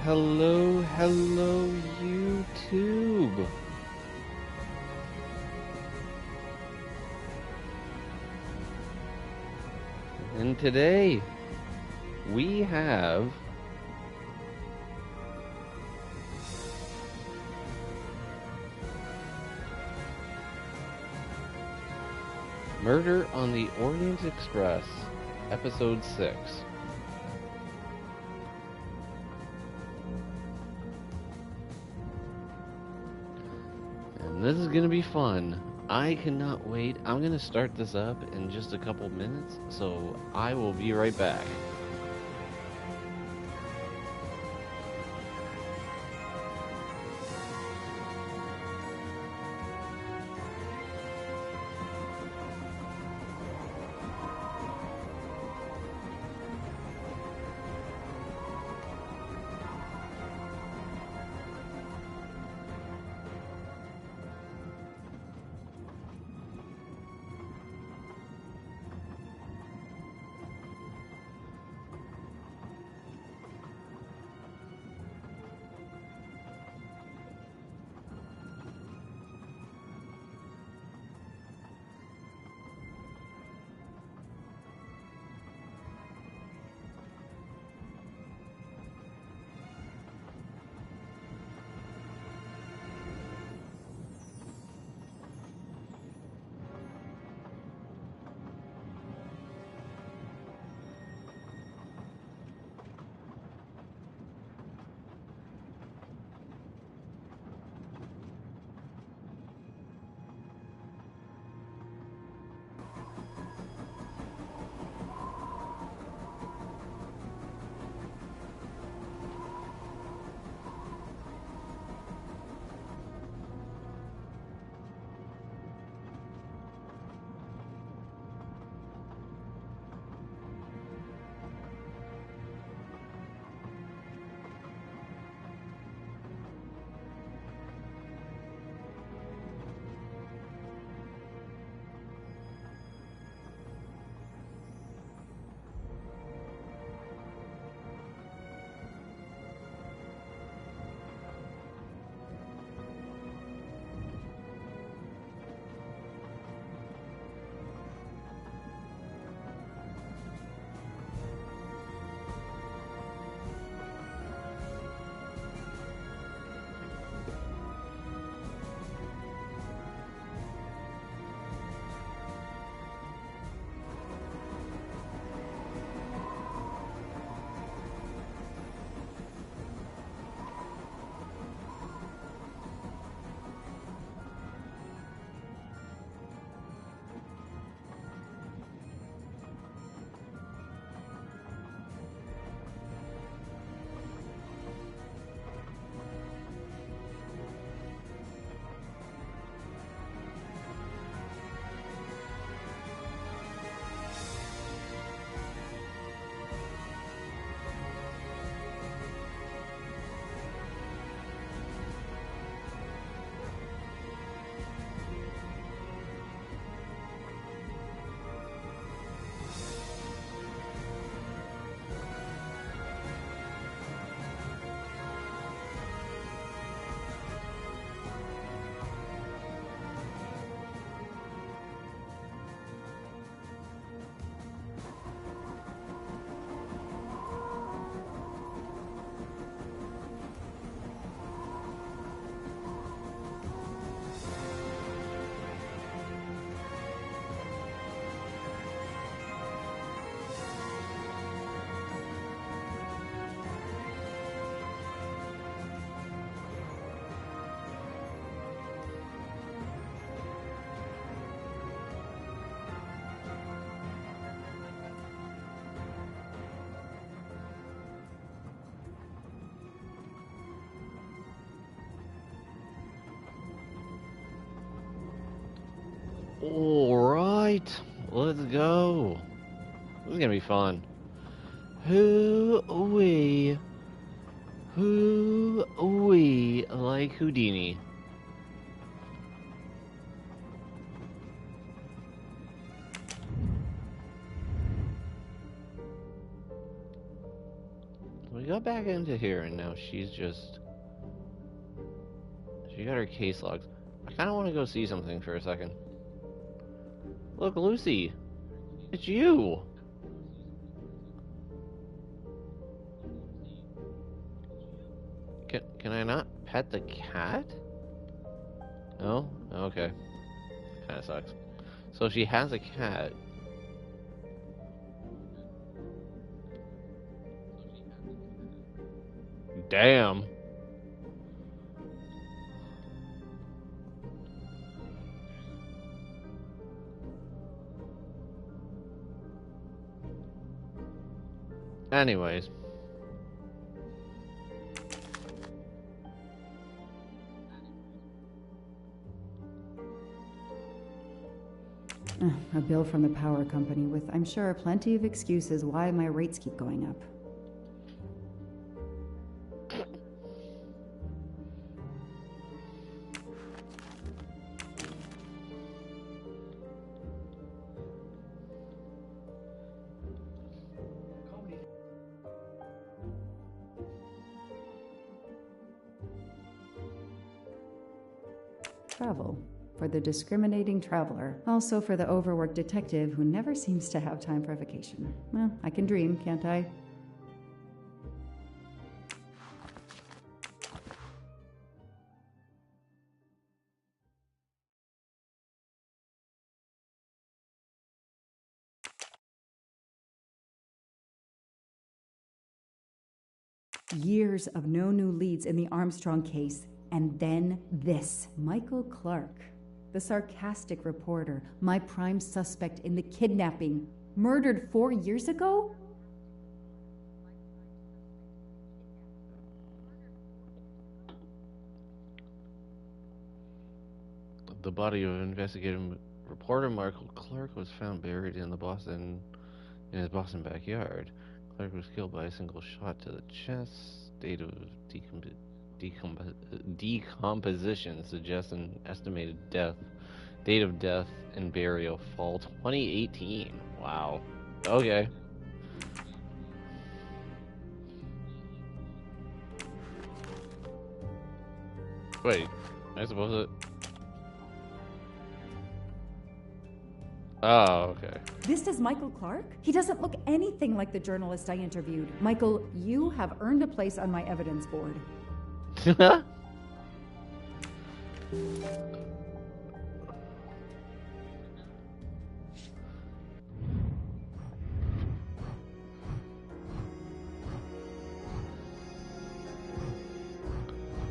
Hello, hello, YouTube. And today we have Murder on the Orient Express, Episode 6. And this is going to be fun. I cannot wait. I'm going to start this up in just a couple minutes, so I will be right back. Alright, let's go. This is gonna be fun. Who-wee like Houdini. There we go. got back into here, and now she's just... She got her case logs. I kind of want to go see something for a second. Look, Lucy! It's you! Can I not pet the cat? No? Okay. Kinda sucks. So she has a cat. Damn. Anyways. A bill from the power company with, I'm sure, plenty of excuses why my rates keep going up. Travel. For the discriminating traveler. Also for the overworked detective who never seems to have time for vacation. Well, I can dream, can't I? Years of no new leads in the Armstrong case. And then this. Michael Clark. The sarcastic reporter, my prime suspect in the kidnapping, murdered 4 years ago? The body of investigative reporter Michael Clark was found buried in his Boston backyard. Clark was killed by a single shot to the chest. State of decomposition suggests an estimated date of death and burial fall 2018. Wow. Okay. Wait, I suppose it... Oh, okay. This is Michael Clark? He doesn't look anything like the journalist I interviewed. Michael, you have earned a place on my evidence board.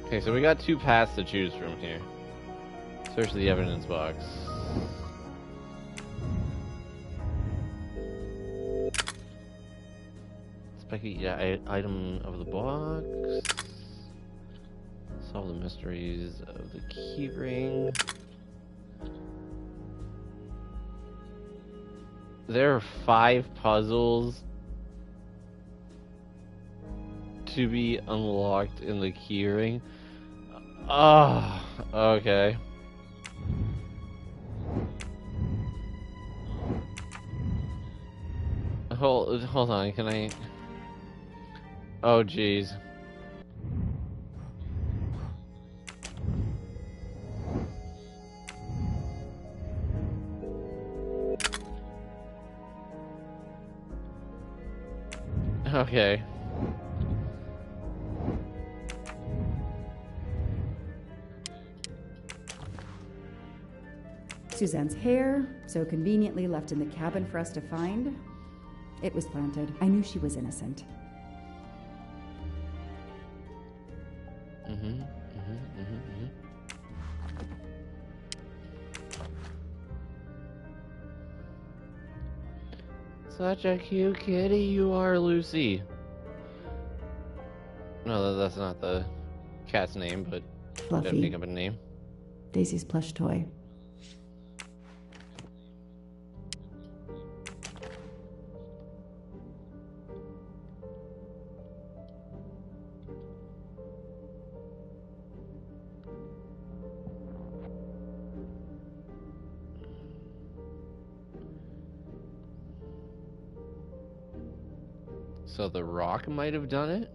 Okay, so we got 2 paths to choose from here. Search the evidence box. Speculated item of the box. Solve the mysteries of the keyring. There are 5 puzzles to be unlocked in the keyring. Oh, okay. Hold on, can I... Oh, jeez. Okay. Suzanne's hair, so conveniently left in the cabin for us to find. It was planted. I knew she was innocent. Such a cute kitty you are, Lucy. No, that's not the cat's name, but Fluffy. gotta make up a name. Daisy's plush toy. So the rock might have done it?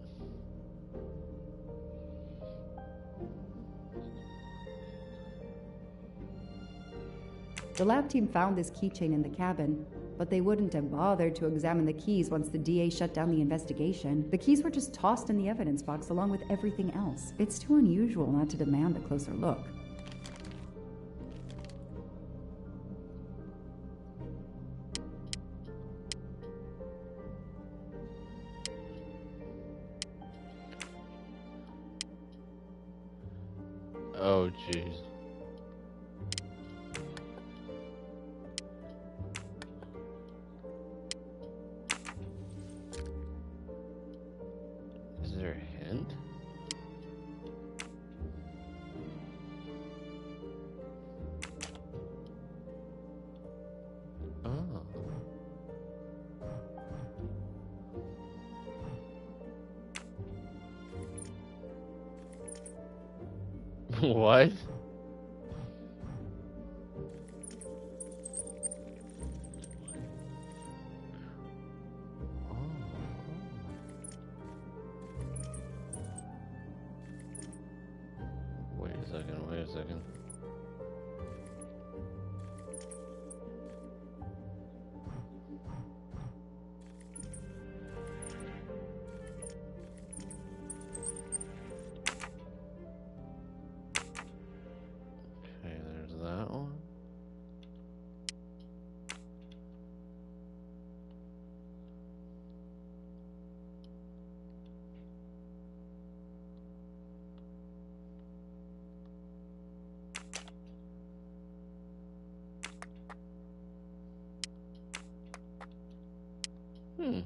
The lab team found this keychain in the cabin, but they wouldn't have bothered to examine the keys once the DA shut down the investigation. The keys were just tossed in the evidence box along with everything else. It's too unusual not to demand a closer look. Oh, jeez. Is there a hint? Oh. What? Oh. Wait a second, wait a second. Okay, there's that one. Hmm.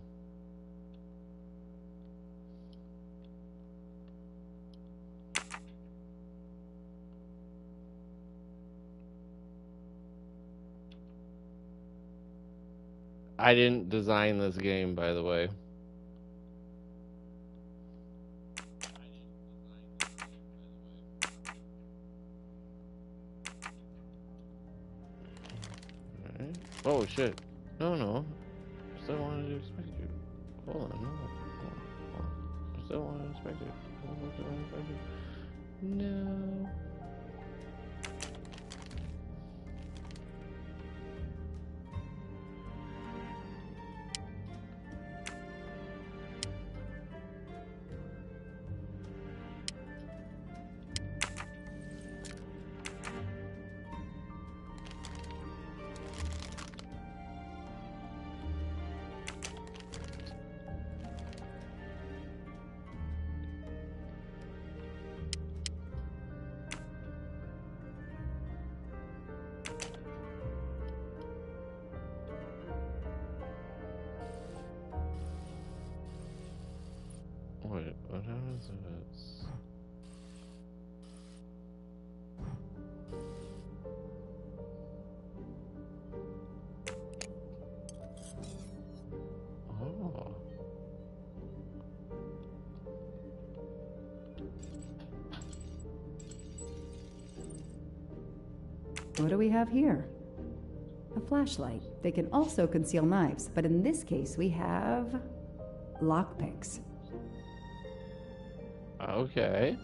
I didn't design this game, by the way. Alright. Oh, shit. No, no. Still wanted to expect you. Hold on, no. Hold on. Still wanted to expect you. Still wanted to expect you. No. Wait, what happens if it's... Oh. What do we have here? A flashlight. They can also conceal knives, but in this case we have lockpicks. Okay.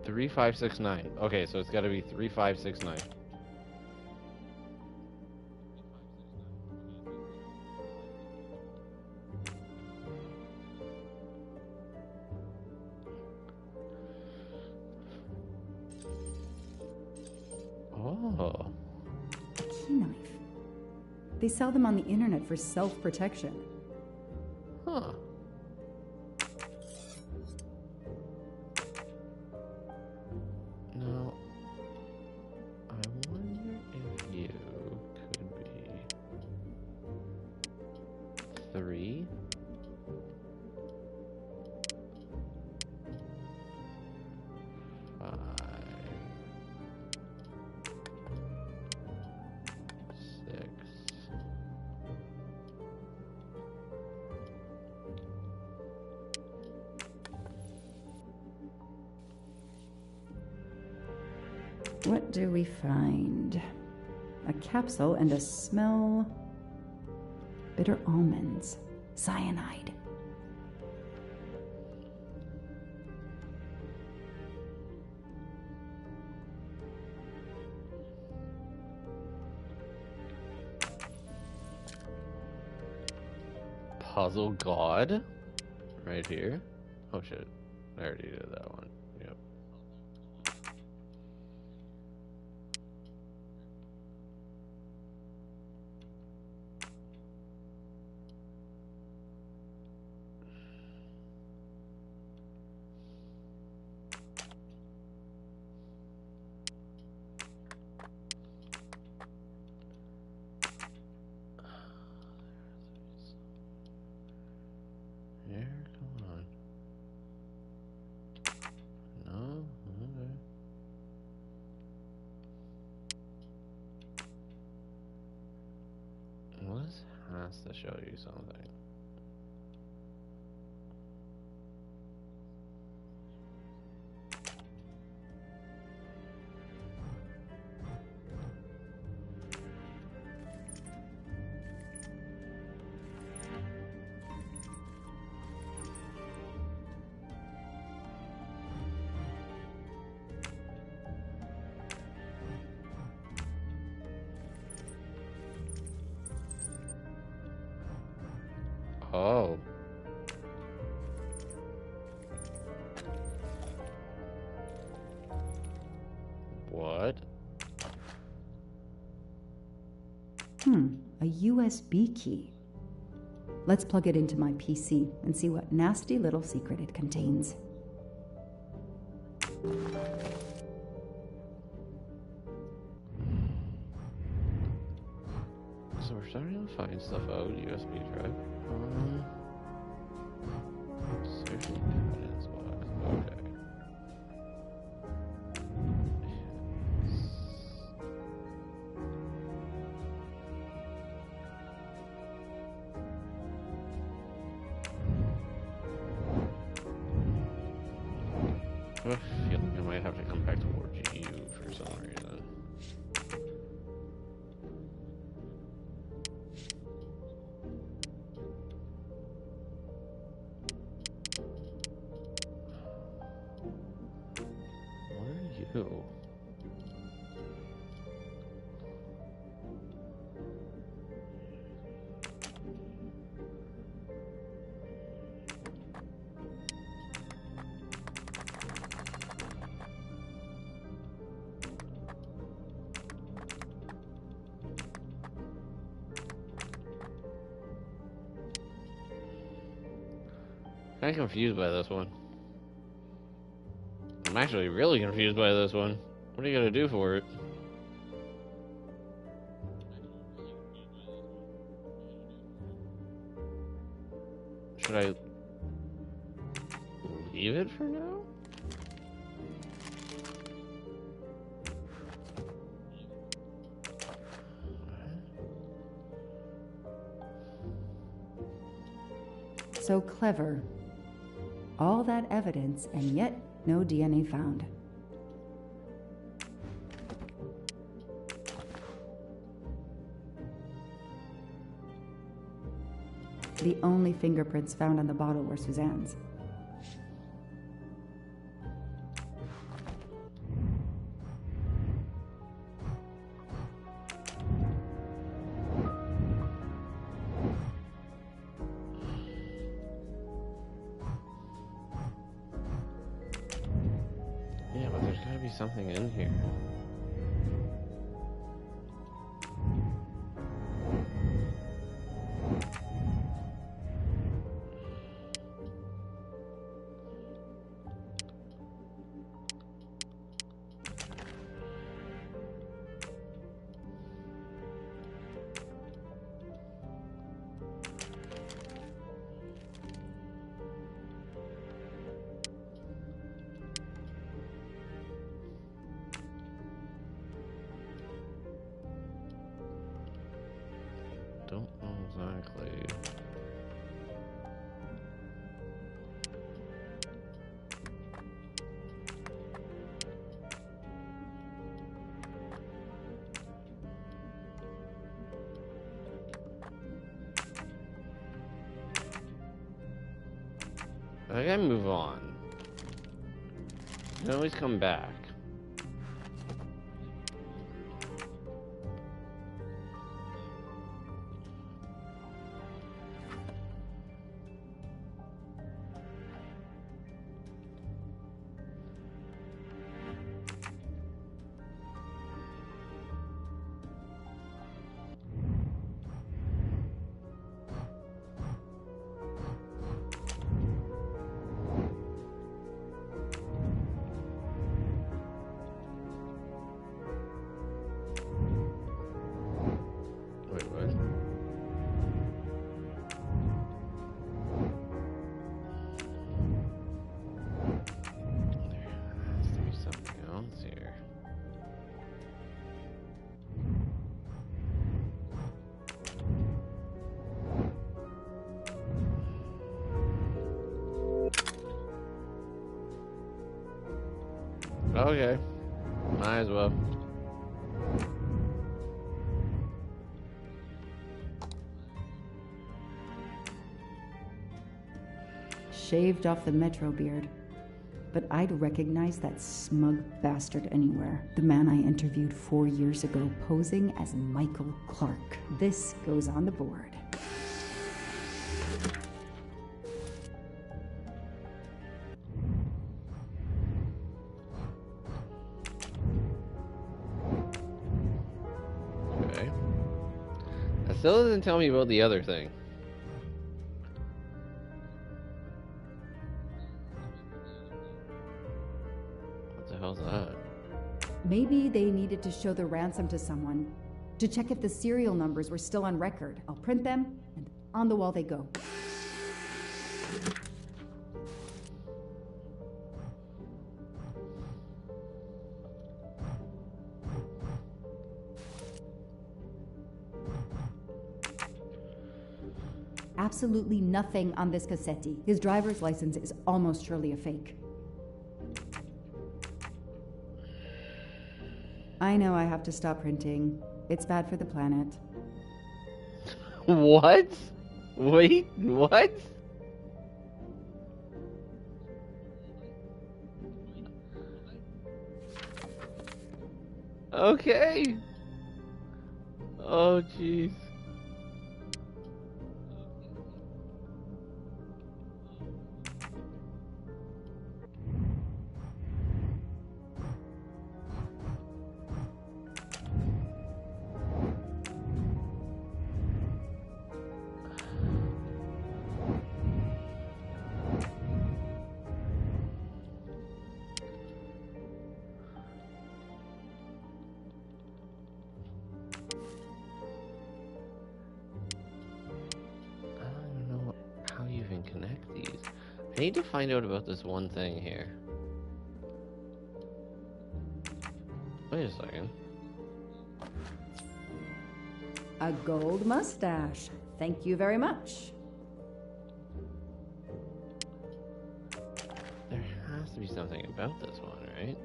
Three, 5, 6, 9. Okay, so it's got to be 3, 5, 6, 9. Oh. A key knife. They sell them on the internet for self-protection. Huh. Now, I wonder if you could be 3. 5. 6. What do we find? A capsule and a smell. Bitter almonds. Cyanide. Puzzle God? Right here? Oh shit. I already did that one. Yep. Here, come on. No? Okay. Well, this has to show you something. Oh. What? A USB key. Let's plug it into my PC and see what nasty little secret it contains. So we're starting to find stuff out. USB drive. Searching evidence wise. Okay. I feel like I might have to come back towards you for some reason. What are you? I'm confused by this one. I'm actually really confused by this one. What are you gonna do for it? Should I leave it for now? So clever. All that evidence, and yet no DNA found. The only fingerprints found on the bottle were Suzanne's. Yeah, but there's gotta be something in here. I gotta move on. You can always come back. Wait, what? There has to be something else here. Okay. Might as well. Shaved off the metro beard. But I'd recognize that smug bastard anywhere. The man I interviewed 4 years ago posing as Michael Clark. This goes on the board. Okay. That still doesn't tell me about the other thing. What the hell's that? Maybe they needed to show the ransom to someone, to check if the serial numbers were still on record. I'll print them, and on the wall they go. Absolutely nothing on this Cassetti. His driver's license is almost surely a fake. I know I have to stop printing. It's bad for the planet. What? Wait, what? Okay. Oh, jeez. Connect these. I need to find out about this one thing here. Wait a second. A gold mustache. Thank you very much. There has to be something about this one, right?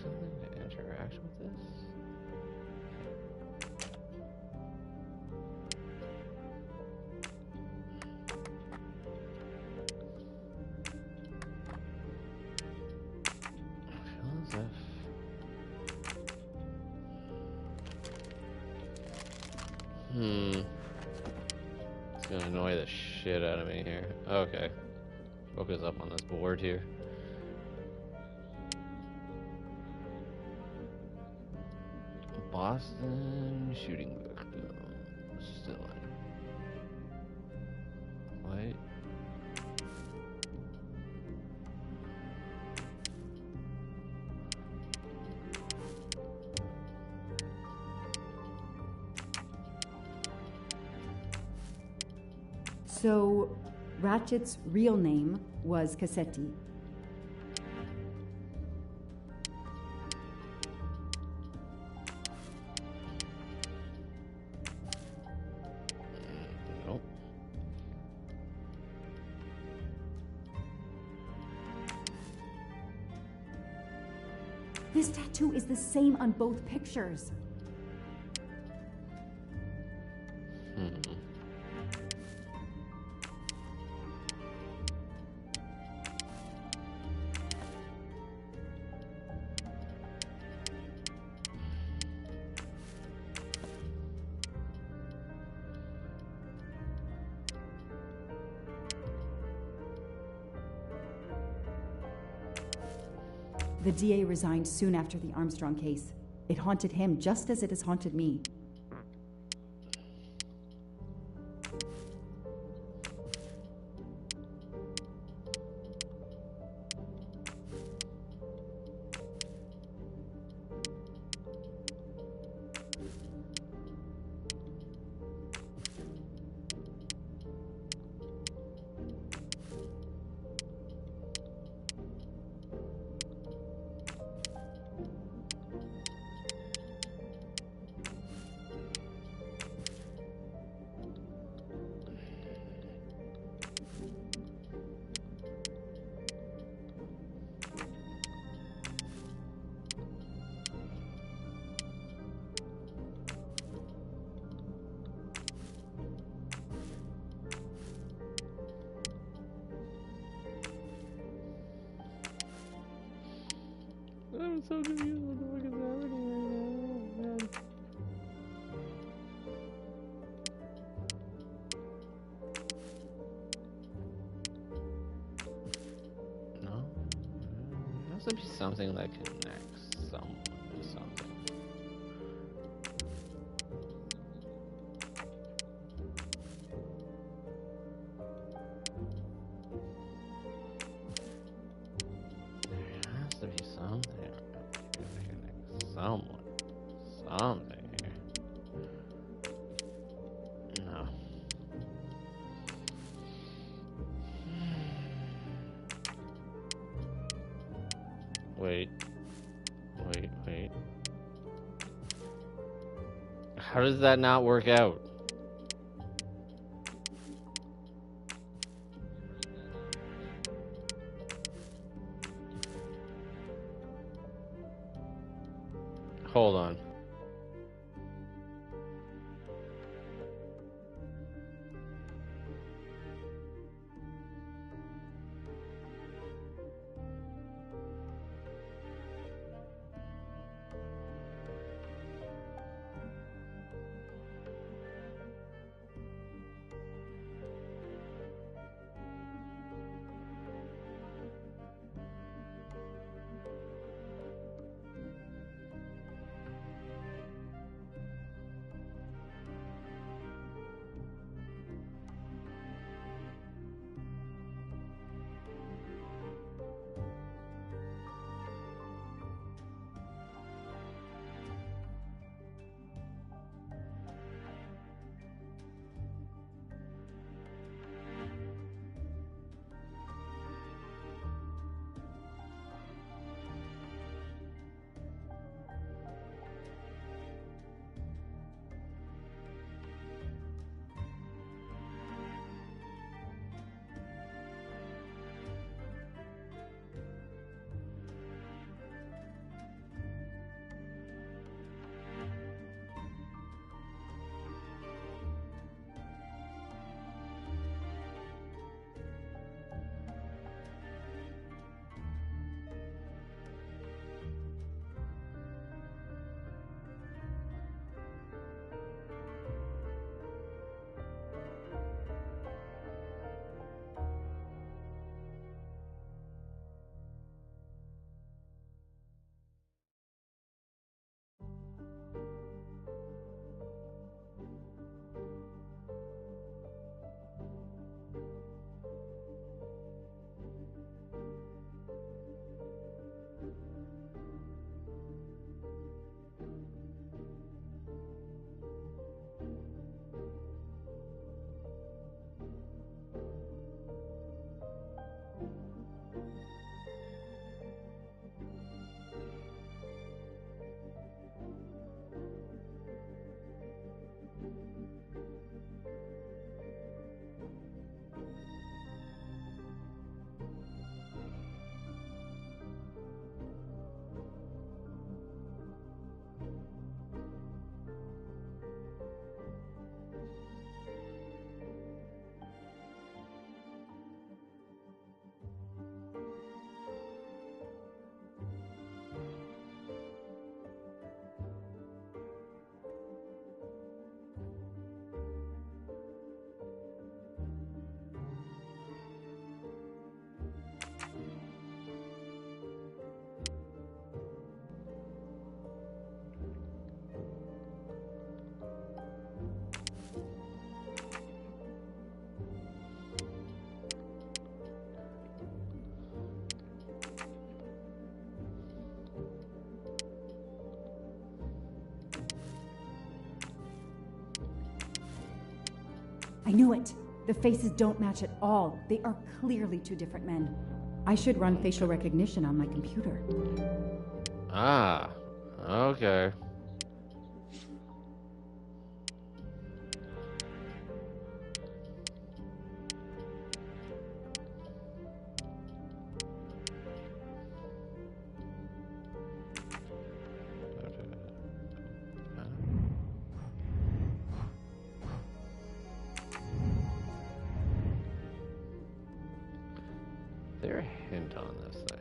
Something to interact with this? I feel as if... It's gonna annoy the shit out of me here. Okay. Focus up on this board here. Boston shooting victim. Still in. What? So, Ratchet's real name was Cassetti. This tattoo is the same on both pictures. The DA resigned soon after the Armstrong case. It haunted him just as it has haunted me. I'm so confused. What the fuck is happening right now? Oh, man. No? There has to be something that connects someone or something. There has to be something that connects someone. Something here. No. Wait. How does that not work out? Hold on. knew it. The faces don't match at all. They are clearly two different men. I should run facial recognition on my computer. Ah, okay. There a hint on this thing?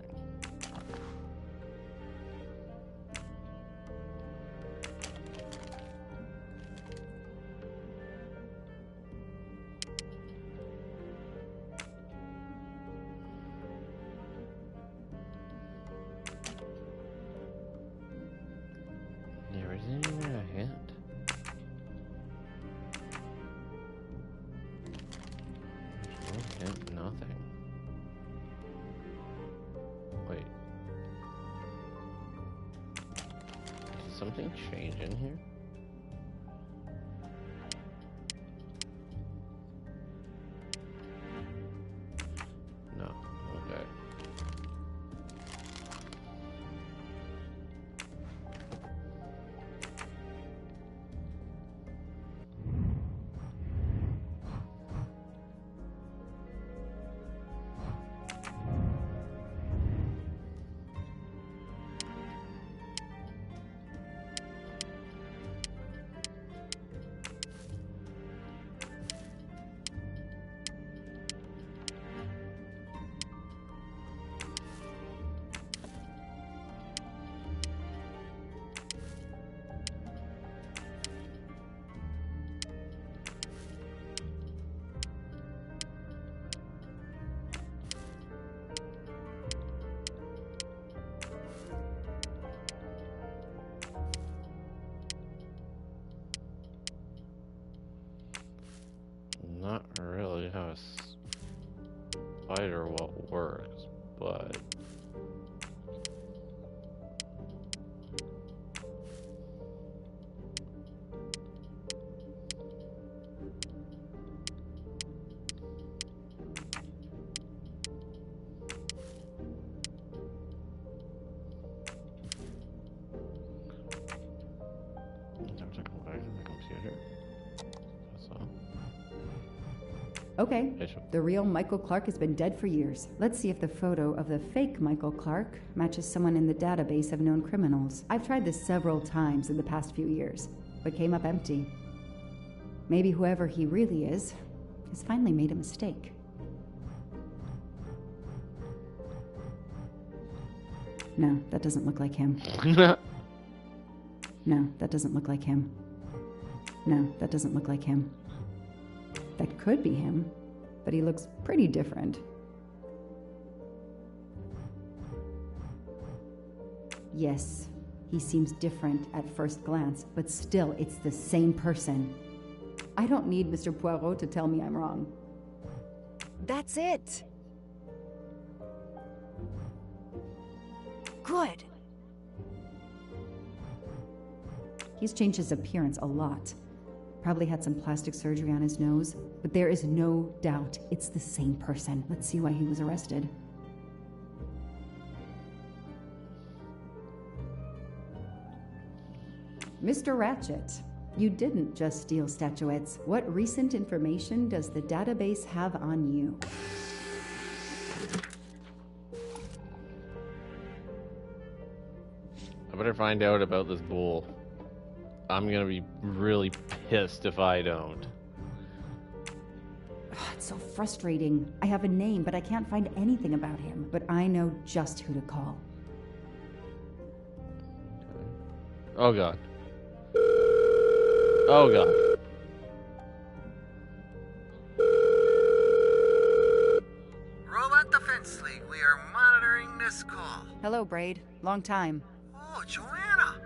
There isn't even a hint. There's no hint, nothing. Wait. Did something change in here? No. Okay. Not really how a spider works, but I have to go back to the computer. That's all. Okay, the real Michael Clark has been dead for years. Let's see if the photo of the fake Michael Clark matches someone in the database of known criminals. I've tried this several times in the past few years, but came up empty. Maybe whoever he really is has finally made a mistake. No, that doesn't look like him. No, that doesn't look like him. No, that doesn't look like him. That could be him, but he looks pretty different. Yes, he seems different at first glance, but still, it's the same person. I don't need Mr. Poirot to tell me I'm wrong. That's it. Good. He's changed his appearance a lot. Probably had some plastic surgery on his nose, but there is no doubt it's the same person. Let's see why he was arrested. Mr. Ratchet, you didn't just steal statuettes. What recent information does the database have on you? I better find out about this bull. I'm gonna be really pissed if I don't. It's so frustrating. I have a name, but I can't find anything about him. But I know just who to call. Oh god. Oh god. Robot Defense League, we are monitoring this call. Hello, Braid. Long time. Oh, Joanna.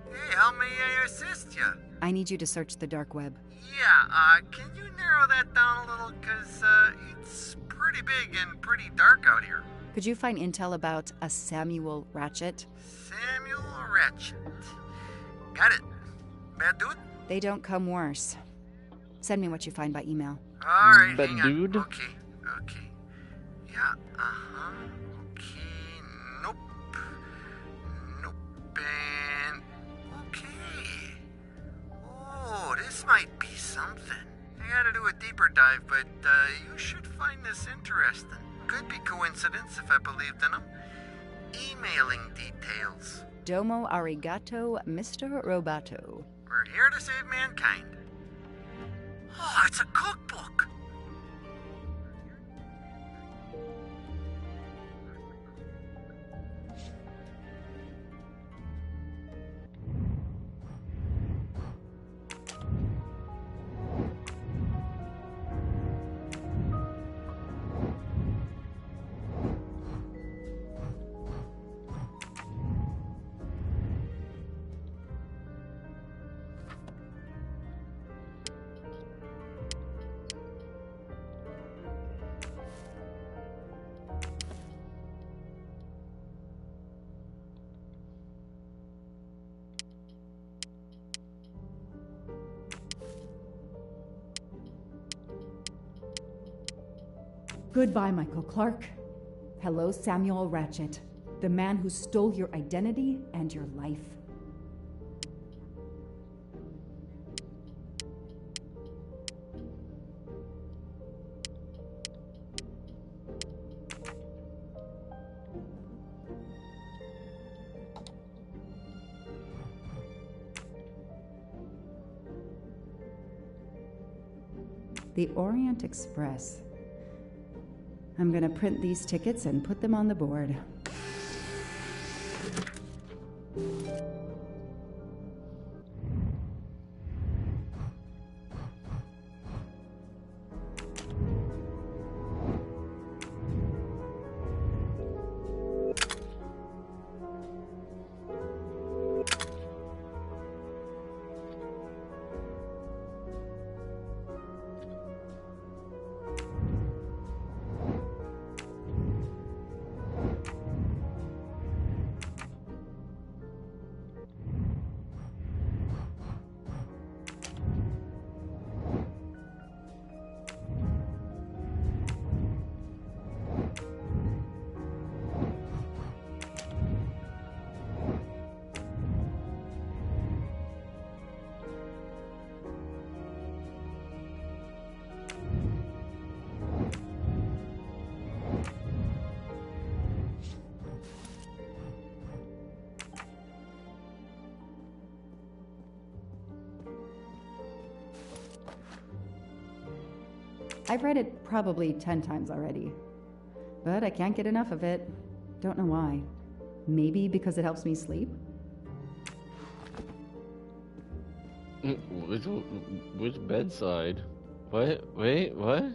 Hey, how may I assist you? I need you to search the dark web. Yeah, can you narrow that down a little? Cause, it's pretty big and pretty dark out here. Could you find intel about a Samuel Ratchet? Samuel Ratchet. Got it. Bad dude? They don't come worse. Send me what you find by email. Alright, But hang on. dude? Okay. Yeah, uh-huh. Okay, nope. Nope, and... Okay. Oh, this might be something. I gotta do a deeper dive, but you should find this interesting. Could be coincidence if I believed in them. Emailing details. Domo arigato, Mr. Roboto. We're here to save mankind. Oh, it's a cookbook. Goodbye, Michael Clark. Hello, Samuel Ratchet, the man who stole your identity and your life. The Orient Express. I'm gonna print these tickets and put them on the board. I've read it probably 10 times already, but I can't get enough of it. Don't know why. Maybe because it helps me sleep? Which bedside? What? Wait, what?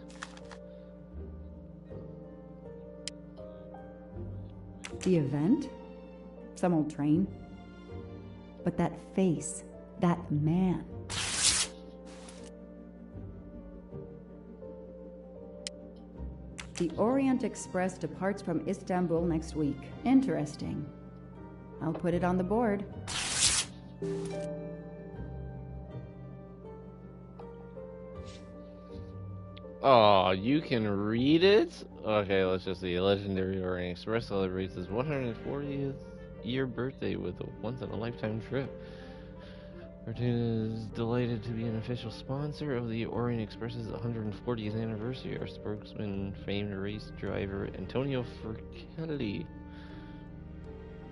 The event? Some old train? But that face, that man. The Orient Express departs from Istanbul next week. Interesting. I'll put it on the board. Oh, you can read it? Okay, let's just see. Legendary Orient Express celebrates its 140th year birthday with a once-in-a-lifetime trip. Fortuna is delighted to be an official sponsor of the Orient Express's 140th anniversary. Our spokesman, famed race driver Antonio Furcelli,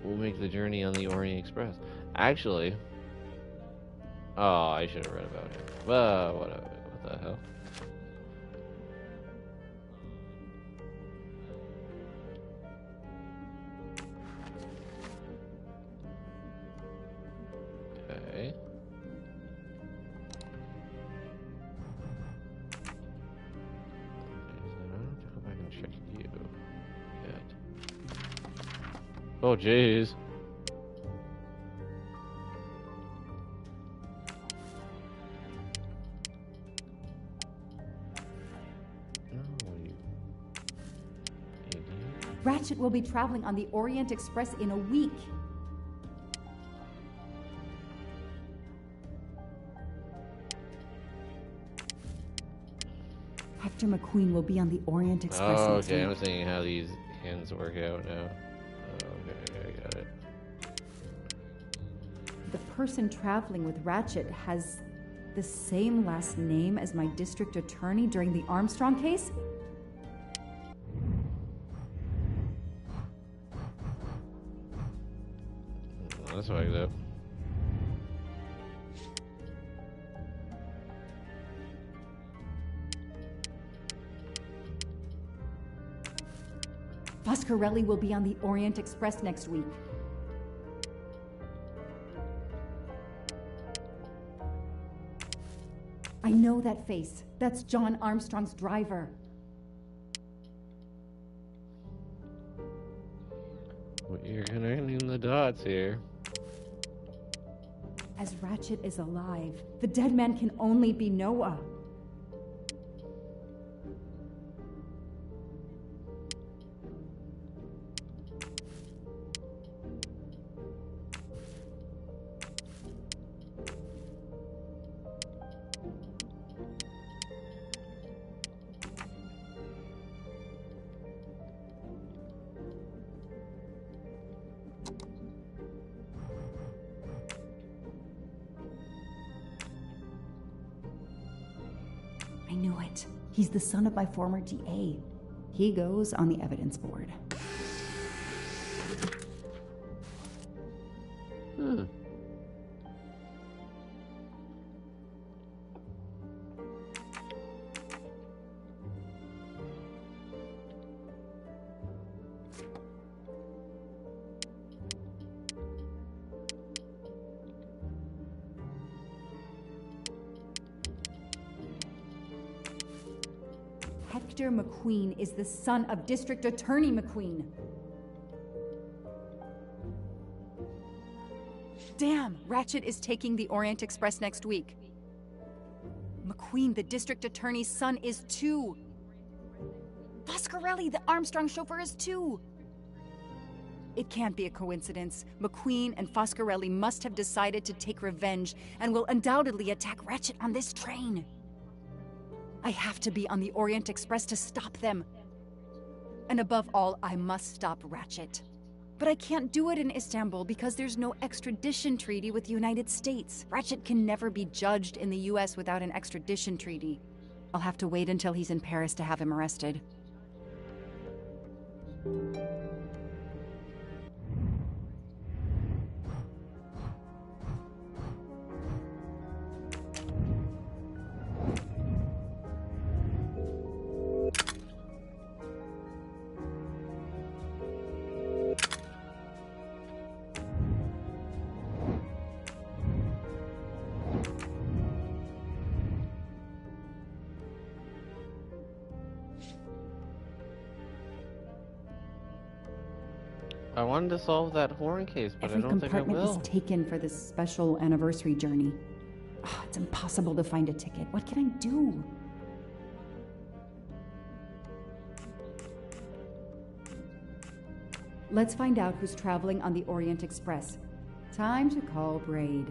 will make the journey on the Orient Express. Actually, oh, I should have read about it. Well, whatever. What the hell? Okay. Oh, jeez. Ratchet will be traveling on the Orient Express in a week. Hector McQueen will be on the Orient Express Oh, next okay. week. I'm seeing how these hints work out now. Okay, I got it. The person traveling with Ratchet has the same last name as my district attorney during the Armstrong case? That's fucked up. Foscarelli will be on the Orient Express next week. I know that face. That's John Armstrong's driver. You're connecting the dots here. As Ratchet is alive, the dead man can only be Noah. I knew it. He's the son of my former DA. He goes on the evidence board. Hector McQueen is the son of District Attorney McQueen. Damn, Ratchet is taking the Orient Express next week. McQueen, the district attorney's son, is too. Foscarelli, the Armstrong chauffeur, is too. It can't be a coincidence. McQueen and Foscarelli must have decided to take revenge and will undoubtedly attack Ratchet on this train. I have to be on the Orient Express to stop them. And above all, I must stop Ratchet. But I can't do it in Istanbul because there's no extradition treaty with the United States. Ratchet can never be judged in the US without an extradition treaty. I'll have to wait until he's in Paris to have him arrested. I wanted to solve that horn case, but Every I don't think I compartment will. is taken for this special anniversary journey. It's impossible to find a ticket. What can I do? Let's find out who's traveling on the Orient Express. Time to call Braid.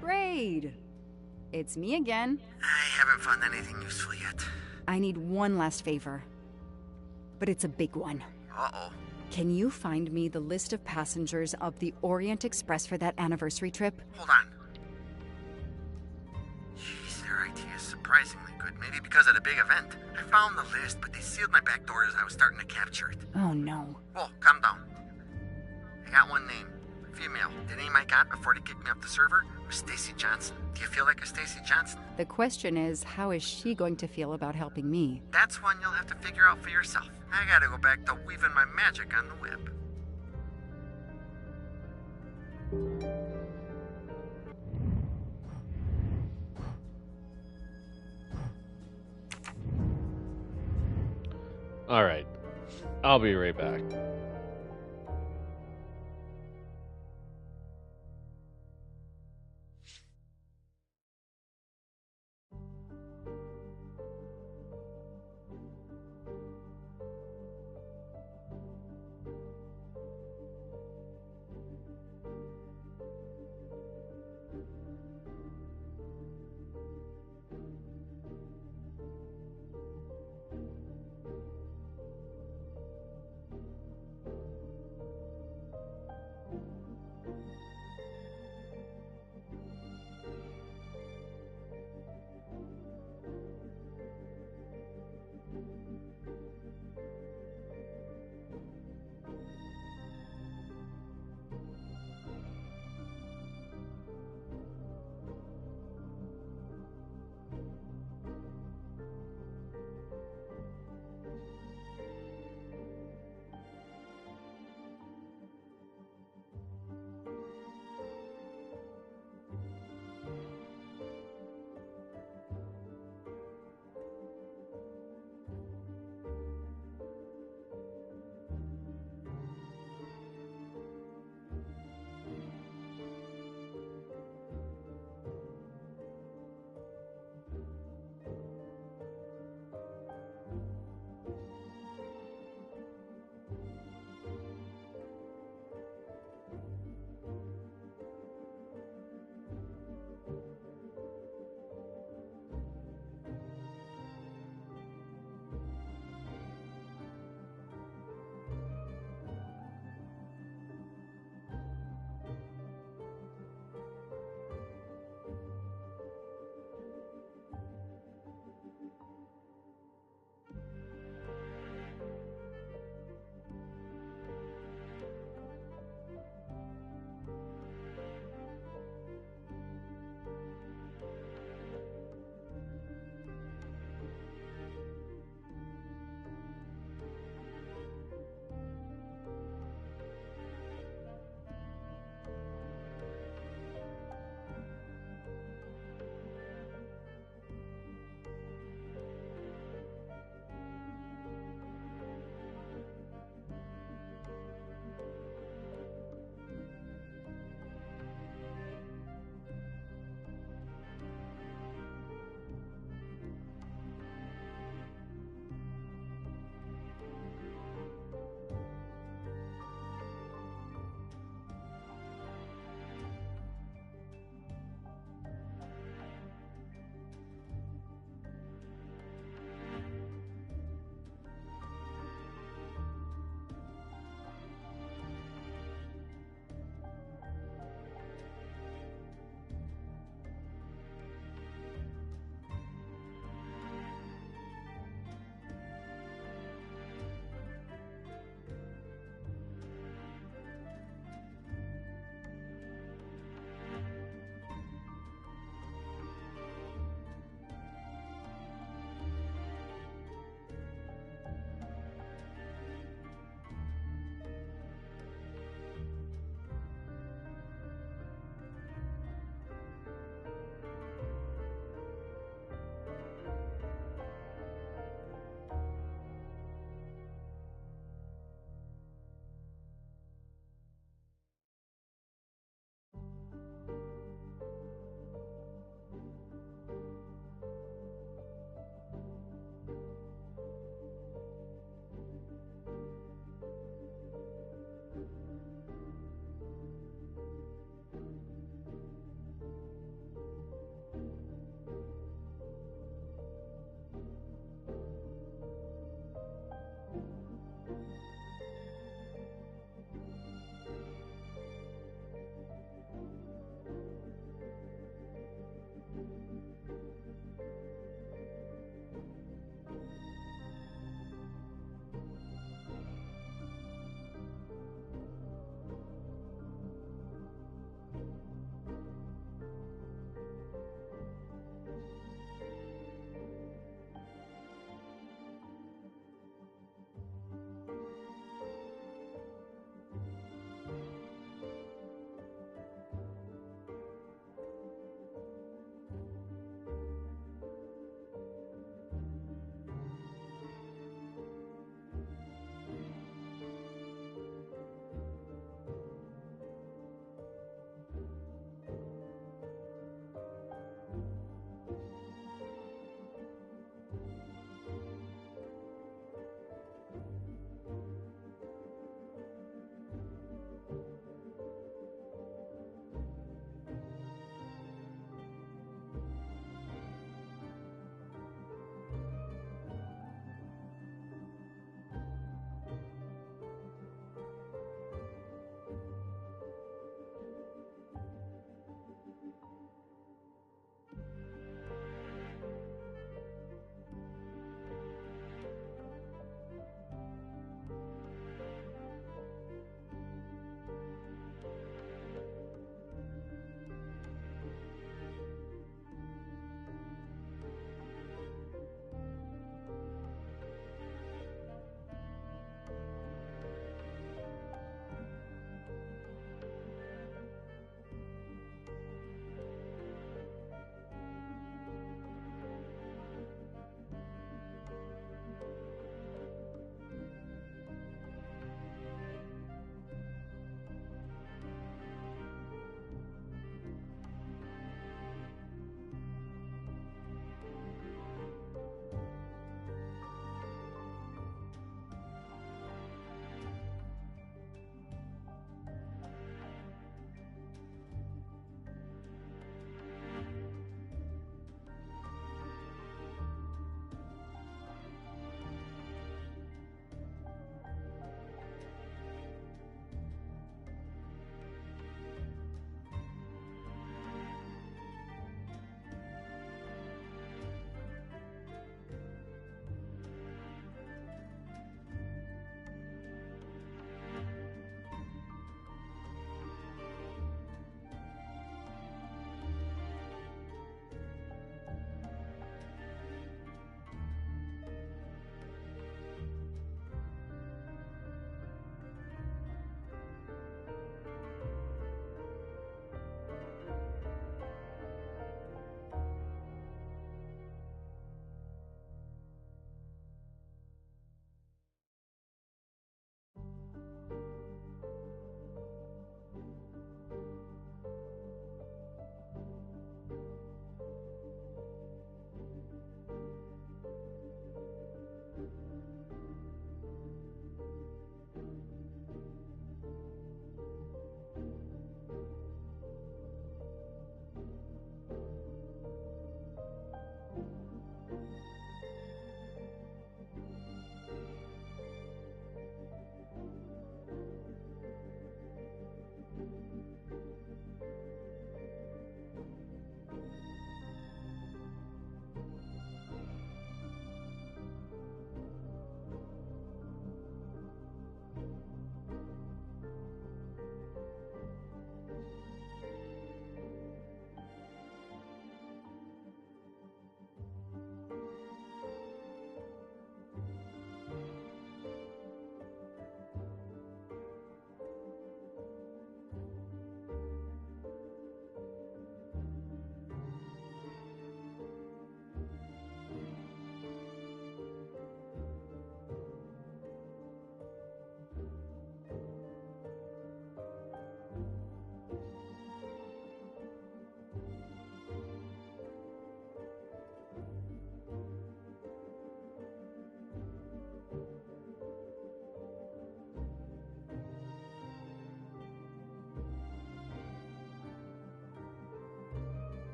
Braid! It's me again. I haven't found anything useful yet. I need one last favor. But it's a big one. Uh-oh. Can you find me the list of passengers of the Orient Express for that anniversary trip? Hold on. Jeez, their idea is surprisingly good. Maybe because of the big event. I found the list, but they sealed my back door as I was starting to capture it. Oh no. Whoa, calm down. I got one name. Female. The name I got before they kicked me off the server was Stacy Johnson. Do you feel like a Stacy Johnson? The question is, how is she going to feel about helping me? That's one you'll have to figure out for yourself. I gotta go back to weaving my magic on the web. Alright. I'll be right back.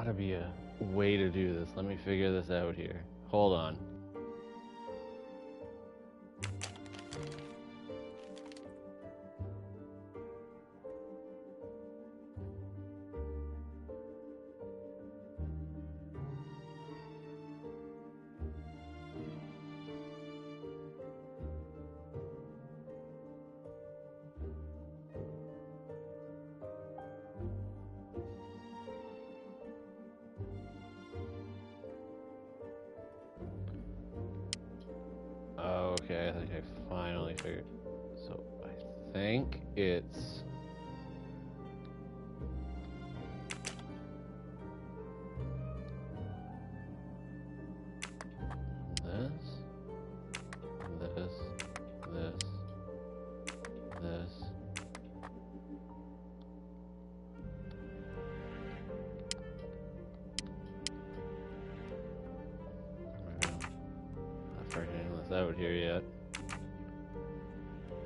gotta be a way to do this. Let me figure this out here. Hold on. Okay, I think I finally figured. So I think it's this, this, this. Not figuring this out here yet.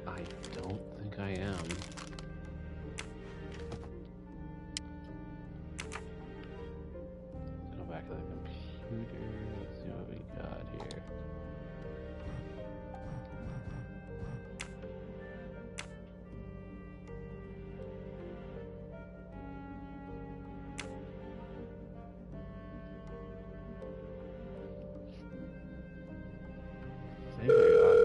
I don't think I am. Let's go back to the computer. Let's see what we got here. I think I got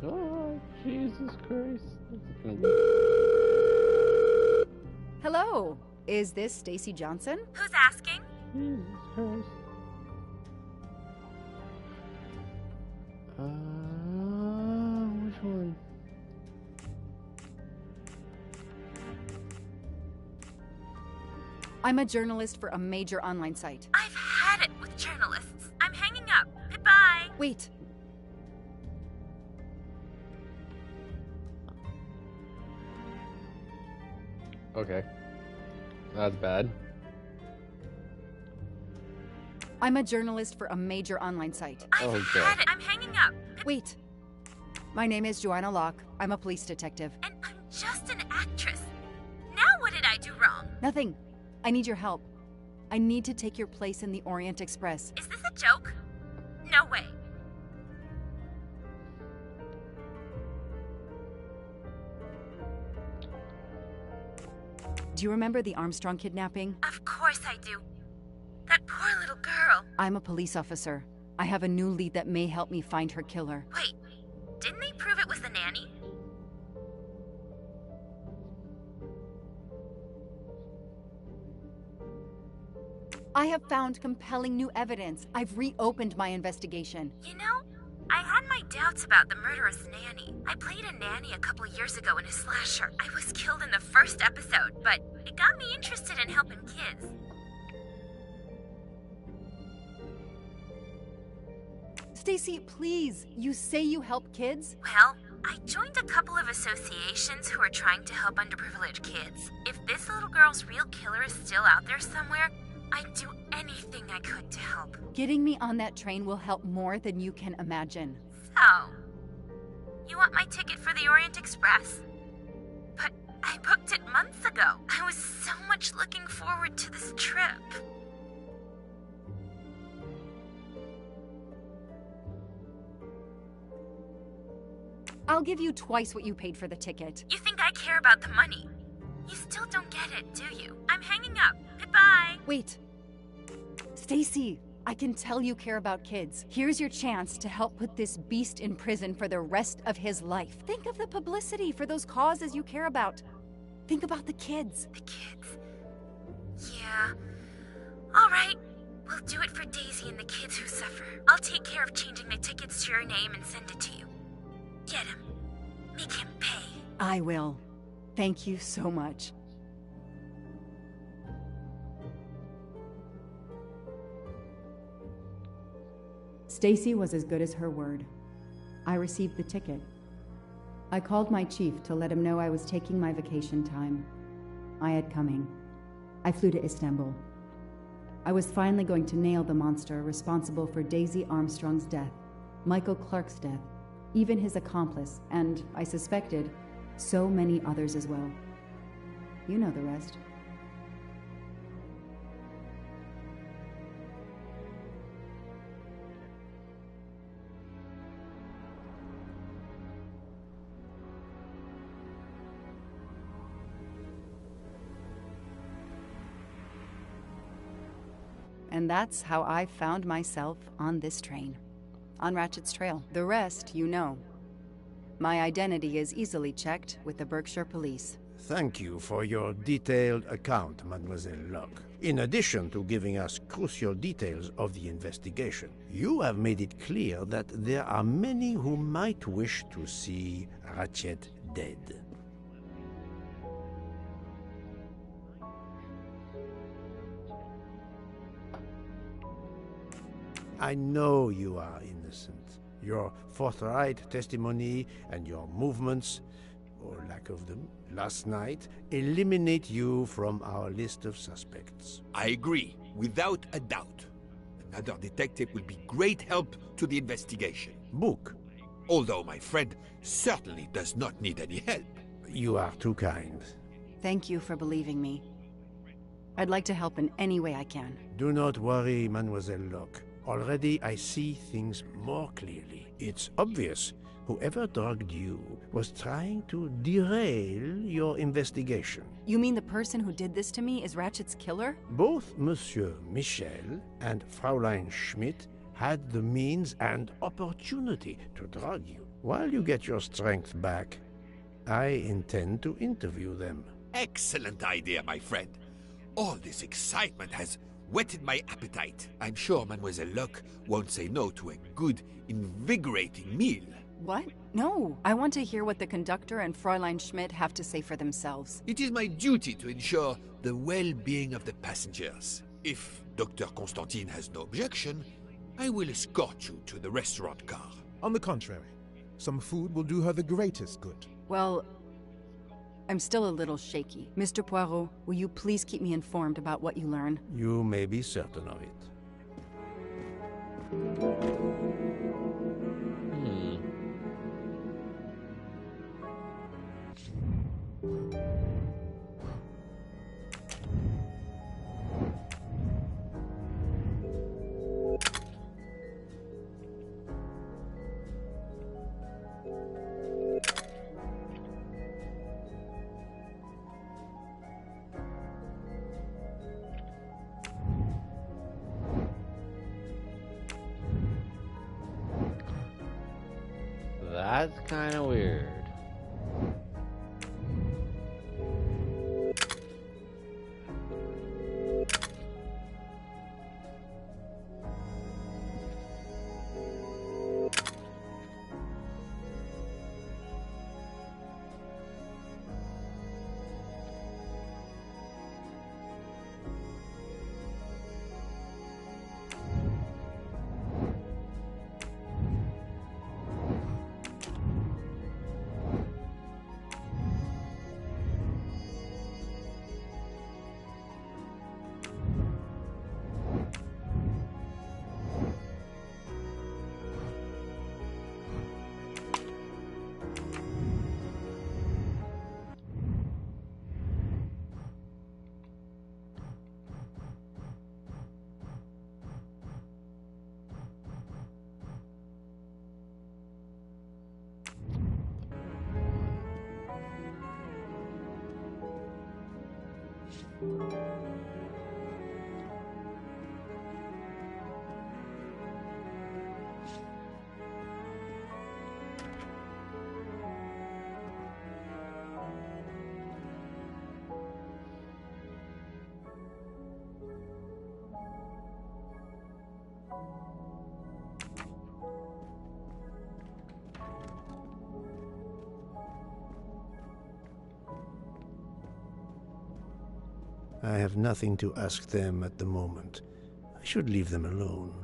this. Oh, Jesus Christ. This is gonna be... Hello, is this Stacy Johnson? Who's asking? Jesus Christ. Which one? I'm a journalist for a major online site. I've had it with journalists. I'm hanging up. Goodbye. Wait. Okay. That's bad. I'm a journalist for a major online site. I've Okay. had it. I'm hanging up. Wait. My name is Joanna Locke. I'm a police detective. And I'm just an actress. Now what did I do wrong? Nothing. I need your help. I need to take your place in the Orient Express. Is this a joke? No way. Do you remember the Armstrong kidnapping? Of course I do. That poor little girl. I'm a police officer. I have a new lead that may help me find her killer. Wait, didn't they prove it was the nanny? I have found compelling new evidence. I've reopened my investigation. You know, I had my doubts about the murderous nanny. I played a nanny a couple years ago in a slasher. I was killed in the first episode, but it got me interested in helping kids. Stacy, please. You say you help kids? Well, I joined a couple of associations who are trying to help underprivileged kids. If this little girl's real killer is still out there somewhere, I'd do anything I could to help. Getting me on that train will help more than you can imagine. So, you want my ticket for the Orient Express? But I booked it months ago. I was so much looking forward to this trip. I'll give you twice what you paid for the ticket. You think I care about the money? You still don't get it, do you? I'm hanging up. Goodbye. Wait. Stacy, I can tell you care about kids. Here's your chance to help put this beast in prison for the rest of his life. Think of the publicity for those causes you care about. Think about the kids. The kids. Yeah. All right. We'll do it for Daisy and the kids who suffer. I'll take care of changing the tickets to your name and send it to you. Get him. Make him pay. I will. Thank you so much. Stacy was as good as her word. I received the ticket. I called my chief to let him know I was taking my vacation time. I had coming. I flew to Istanbul. I was finally going to nail the monster responsible for Daisy Armstrong's death, Michael Clark's death, even his accomplice, and, I suspected, so many others as well. You know the rest. And that's how I found myself on this train. On Ratchet's trail. The rest, you know. My identity is easily checked with the Berkshire Police. Thank you for your detailed account, Mademoiselle Locke. In addition to giving us crucial details of the investigation, you have made it clear that there are many who might wish to see Ratchet dead. I know you are innocent. Your forthright testimony and your movements, or lack of them, last night eliminate you from our list of suspects. I agree, without a doubt. Another detective will be great help to the investigation. Book. Although my friend certainly does not need any help. You are too kind. Thank you for believing me. I'd like to help in any way I can. Do not worry, Mademoiselle Locke. Already I see things more clearly. It's obvious whoever drugged you was trying to derail your investigation. You mean the person who did this to me is Ratchet's killer? Both Monsieur Michel and Fraulein Schmidt had the means and opportunity to drug you. While you get your strength back, I intend to interview them. Excellent idea, my friend. All this excitement has whetted my appetite. I'm sure Mademoiselle Locke won't say no to a good, invigorating meal. What? No. I want to hear what the conductor and Fräulein Schmidt have to say for themselves. It is my duty to ensure the well-being of the passengers. If Dr. Constantine has no objection, I will escort you to the restaurant car. On the contrary, some food will do her the greatest good. Well, I'm still a little shaky. Mr. Poirot, will you please keep me informed about what you learn? You may be certain of it. That's kind of weird. I have nothing to ask them at the moment. I should leave them alone.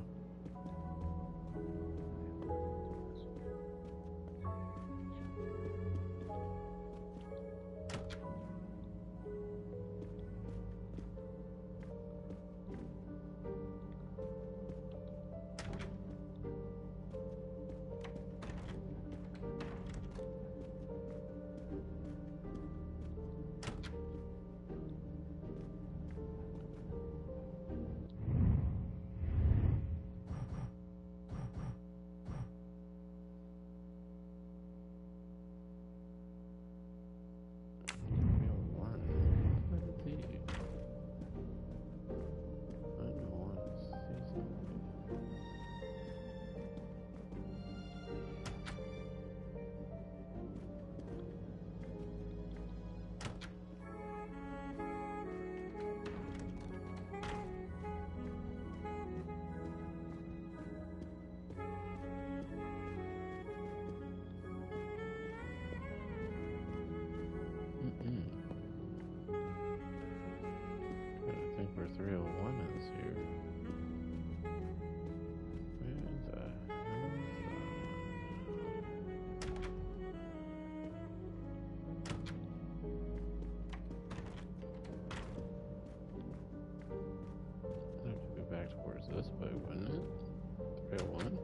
where 301 is here. Where the hell is that one? I have to go back towards this way, wouldn't it? 301?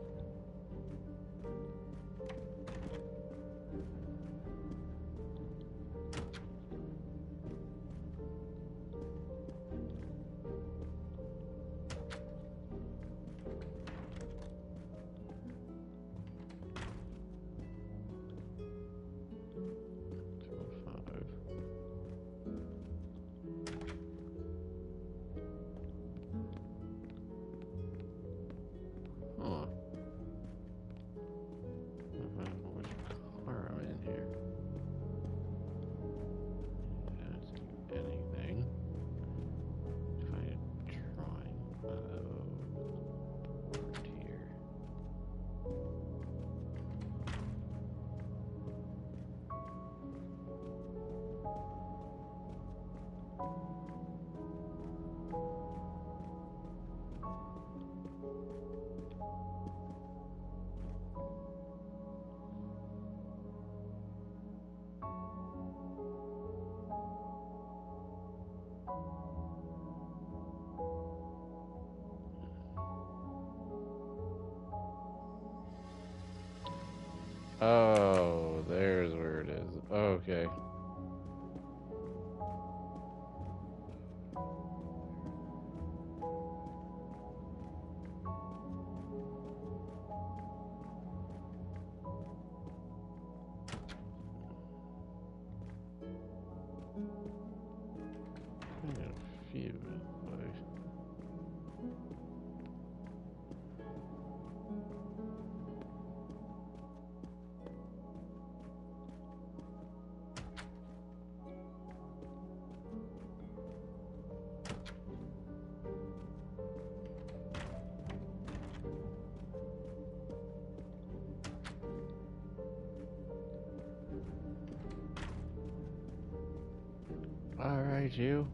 Oh, there's where it is. Okay. I got a few, like... Alright, you.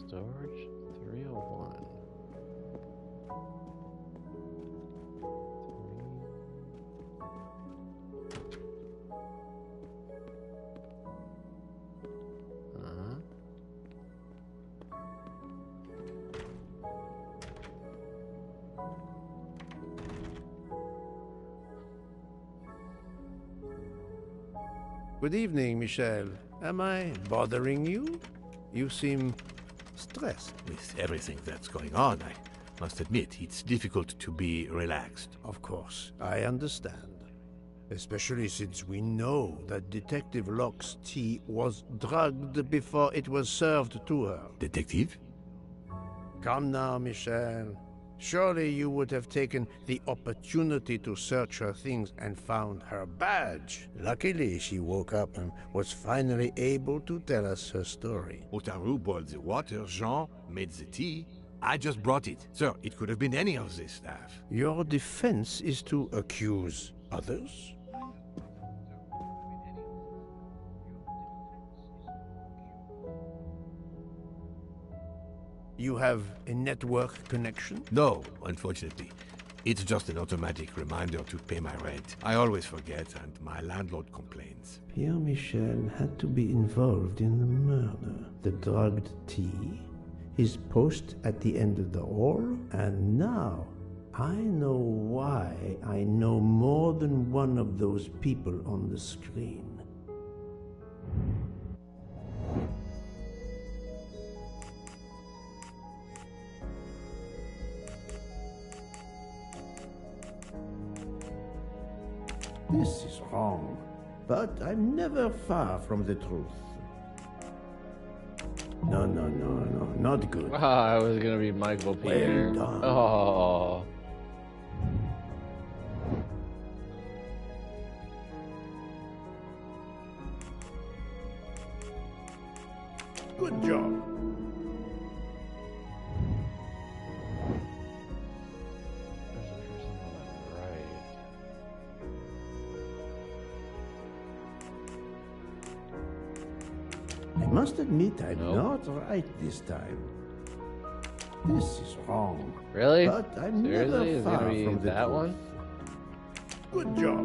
Storage 301. Good evening, Michel. Am I bothering you? You seem stressed. With everything that's going on, I must admit, it's difficult to be relaxed. Of course, I understand. Especially since we know that Detective Locke's tea was drugged before it was served to her. Detective? Come now, Michel. Surely you would have taken the opportunity to search her things and found her badge. Luckily, she woke up and was finally able to tell us her story. Otaru boiled the water, Jean made the tea. I just brought it. Sir, it could have been any of the staff. Your defense is to accuse others? You have a network connection? No, unfortunately. It's just an automatic reminder to pay my rent. I always forget, and my landlord complains. Pierre Michel had to be involved in the murder. The drugged tea, his post at the end of the hall, and now I know why I know more than one of those people on the screen. This is wrong, but I'm never far from the truth. No, not good. Ah, I was gonna be Michael Peter. Well done. Oh. Good job. must admit I'm Nope. not right this time. This is wrong. Really? But I'm Seriously? never Is it far gonna be from the that truth. one? Good job.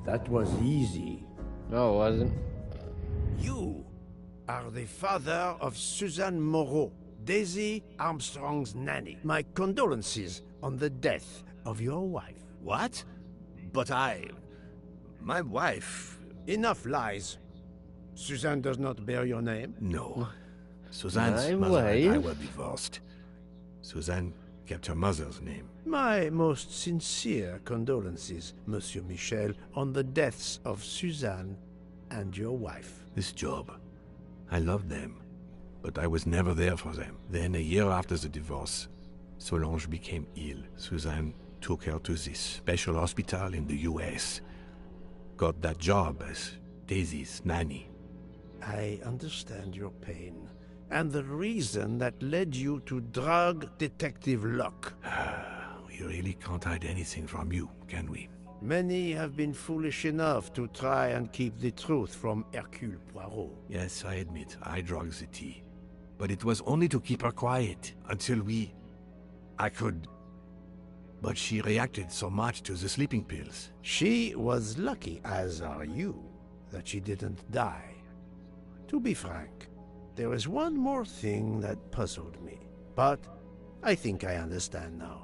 That was easy. No, it wasn't. You are the father of Suzanne Moreau, Daisy Armstrong's nanny. My condolences on the death of your wife. What? But my wife... Enough lies. Suzanne does not bear your name? No. Suzanne's My mother and I wife? were divorced. Suzanne kept her mother's name. My most sincere condolences, Monsieur Michel, on the deaths of Suzanne and your wife. This job, I loved them, but I was never there for them. Then, a year after the divorce, Solange became ill. Suzanne took her to this special hospital in the US. Got that job as Daisy's nanny. I understand your pain, and the reason that led you to drug Detective Locke. We really can't hide anything from you, can we? Many have been foolish enough to try and keep the truth from Hercule Poirot. Yes, I admit, I drugged the tea. But it was only to keep her quiet, until I could... But she reacted so much to the sleeping pills. She was lucky, as are you, that she didn't die. To be frank, there is one more thing that puzzled me, but I think I understand now.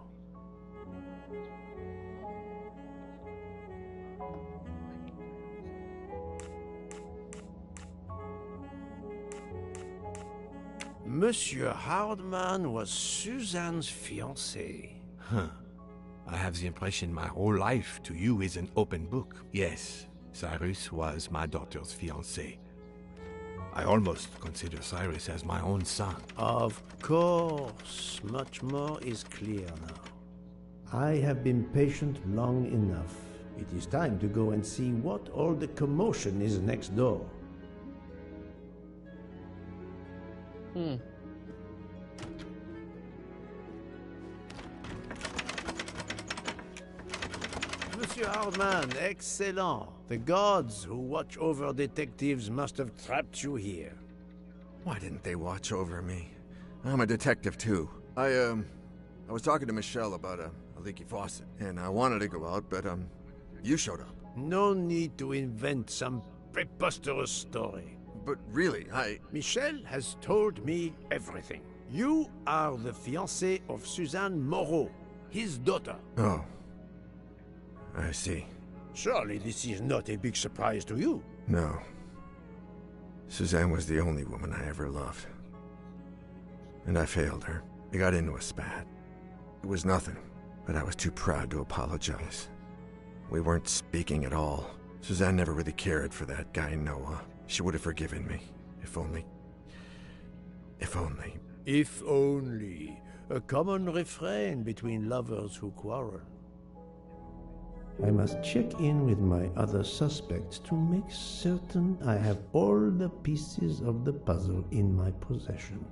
Monsieur Hardman was Suzanne's fiancé. Huh. I have the impression my whole life to you is an open book. Yes, Cyrus was my daughter's fiancé. I almost consider Cyrus as my own son. Of course, much more is clear now. I have been patient long enough. It is time to go and see what all the commotion is next door. Monsieur Hardman, excellent. The gods who watch over detectives must have trapped you here. Why didn't they watch over me? I'm a detective too. I was talking to Michelle about a leaky faucet, and I wanted to go out, but you showed up. No need to invent some preposterous story. But really, Michel has told me everything. You are the fiancé of Suzanne Moreau, his daughter. Oh. I see. Surely this is not a big surprise to you. No. Suzanne was the only woman I ever loved. And I failed her. We got into a spat. It was nothing, but I was too proud to apologize. We weren't speaking at all. Suzanne never really cared for that guy Noah. She would have forgiven me. If only... If only... If only. A common refrain between lovers who quarrel. I must check in with my other suspects to make certain I have all the pieces of the puzzle in my possession.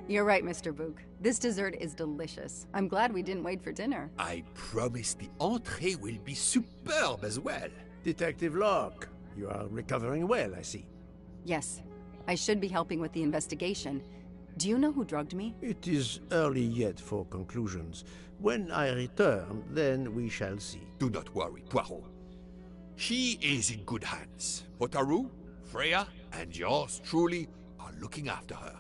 You're right, Mr. Book. This dessert is delicious. I'm glad we didn't wait for dinner. I promise the entree will be superb as well. Detective Locke, you are recovering well, I see. Yes. I should be helping with the investigation. Do you know who drugged me? It is early yet for conclusions. When I return, then we shall see. Do not worry, Poirot. She is in good hands. Hotaru, Freya, and yours truly are looking after her.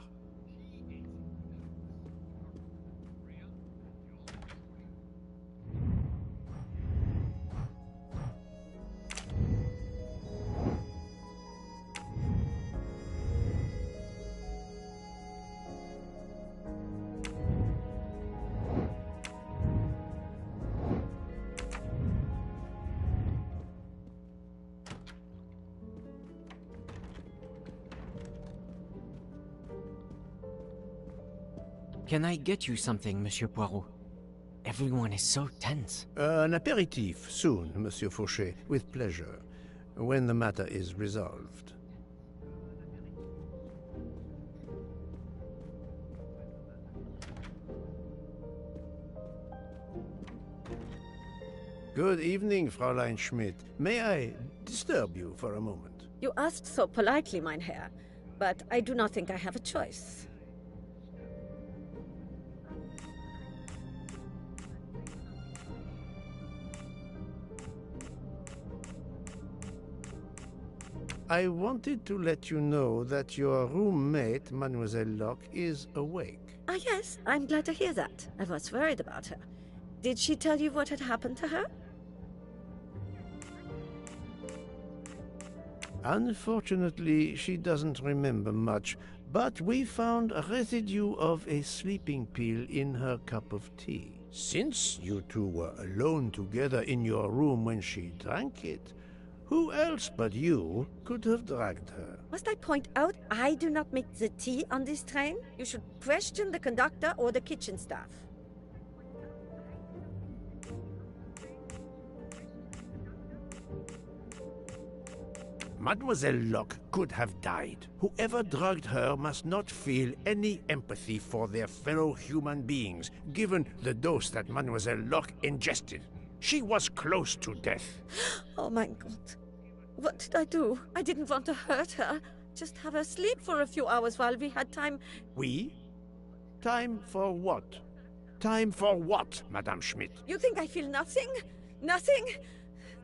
Can I get you something, Monsieur Poirot? Everyone is so tense. An aperitif soon, Monsieur Fauchet, with pleasure, when the matter is resolved. Good evening, Fräulein Schmidt. May I disturb you for a moment? You asked so politely, mein Herr, but I do not think I have a choice. I wanted to let you know that your roommate, Mademoiselle Locke, is awake. Ah, yes, I'm glad to hear that. I was worried about her. Did she tell you what had happened to her? Unfortunately, she doesn't remember much, but we found a residue of a sleeping pill in her cup of tea. Since you two were alone together in your room when she drank it, who else but you could have drugged her? Must I point out I do not make the tea on this train? You should question the conductor or the kitchen staff. Mademoiselle Locke could have died. Whoever drugged her must not feel any empathy for their fellow human beings, given the dose that Mademoiselle Locke ingested. She was close to death. Oh my God. What did I do? I didn't want to hurt her. Just have her sleep for a few hours while we had time. We? Time for what? Time for what, Madame Schmidt? You think I feel nothing? Nothing?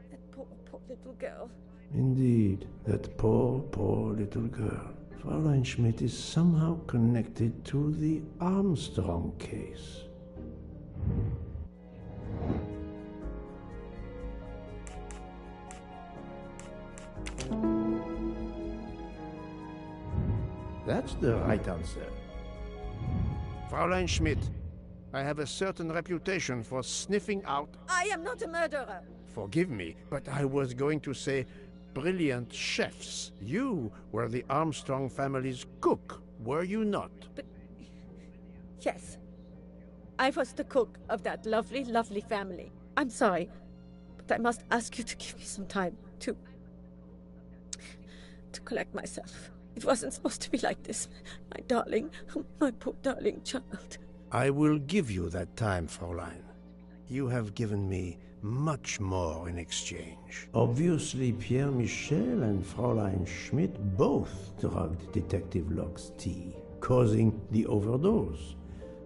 That poor, poor little girl. Indeed, that poor, poor little girl. Fräulein Schmidt is somehow connected to the Armstrong case. That's the right answer. Fräulein Schmidt, I have a certain reputation for sniffing out... I am not a murderer. Forgive me, but I was going to say brilliant chefs. You were the Armstrong family's cook, were you not? But... yes. I was the cook of that lovely, lovely family. I'm sorry, but I must ask you to give me some time to collect myself. It wasn't supposed to be like this. My darling, my poor darling child. I will give you that time, Fräulein. You have given me much more in exchange. Obviously, Pierre Michel and Fräulein Schmidt both drugged Detective Locke's tea, causing the overdose.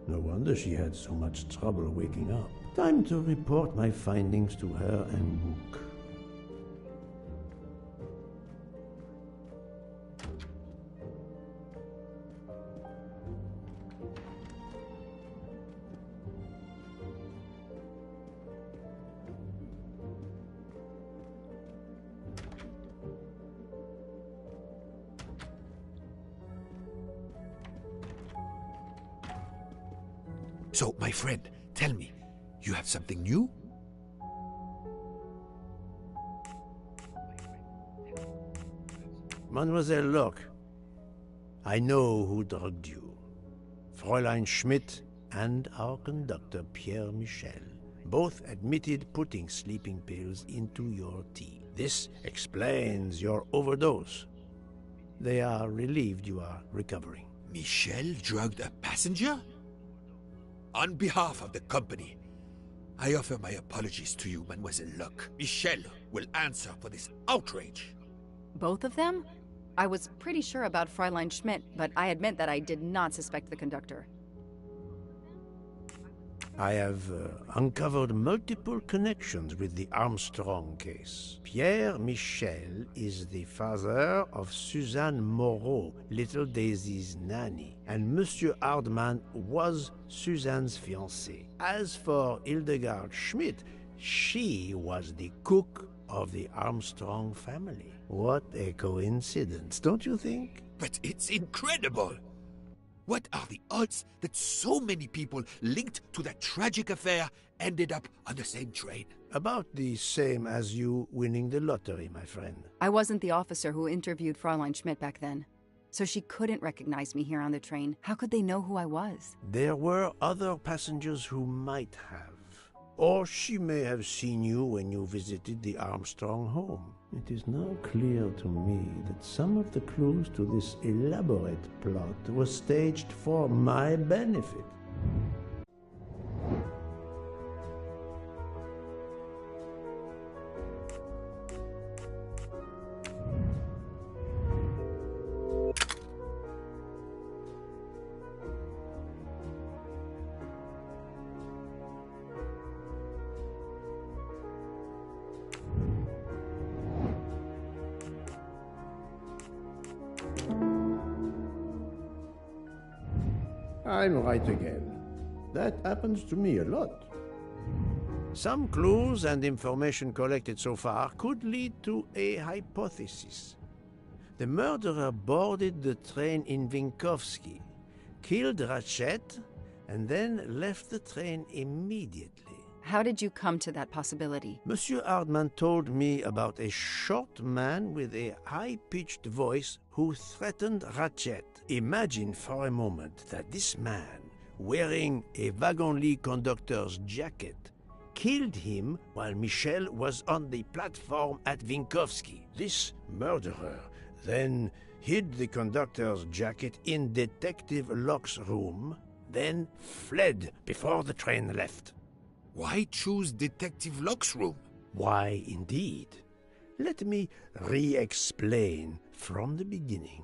No wonder she had so much trouble waking up. Time to report my findings to her and Book. So, my friend, tell me, you have something new? Mademoiselle Locke, I know who drugged you. Fräulein Schmidt and our conductor, Pierre Michel, both admitted putting sleeping pills into your tea. This explains your overdose. They are relieved you are recovering. Michel drugged a passenger? On behalf of the company, I offer my apologies to you, Mademoiselle Luck. Michel will answer for this outrage. Both of them? I was pretty sure about Fräulein Schmidt, but I admit that I did not suspect the conductor. I have uncovered multiple connections with the Armstrong case. Pierre Michel is the father of Suzanne Moreau, little Daisy's nanny, and Monsieur Hardman was Suzanne's fiancé. As for Hildegard Schmidt, she was the cook of the Armstrong family. What a coincidence, don't you think? But it's incredible! What are the odds that so many people linked to that tragic affair ended up on the same train? About the same as you winning the lottery, my friend. I wasn't the officer who interviewed Fräulein Schmidt back then, so she couldn't recognize me here on the train. How could they know who I was? There were other passengers who might have. Or she may have seen you when you visited the Armstrong home. It is now clear to me that some of the clues to this elaborate plot were staged for my benefit. I'm right again. That happens to me a lot. Some clues and information collected so far could lead to a hypothesis. The murderer boarded the train in Vinkovsky, killed Ratchet, and then left the train immediately. How did you come to that possibility? Monsieur Hardman told me about a short man with a high-pitched voice who threatened Ratchet. Imagine for a moment that this man, wearing a wagon-lit conductor's jacket, killed him while Michel was on the platform at Vinkovsky. This murderer then hid the conductor's jacket in Detective Locke's room, then fled before the train left. Why choose Detective Locke's room? Why, indeed. Let me re-explain from the beginning.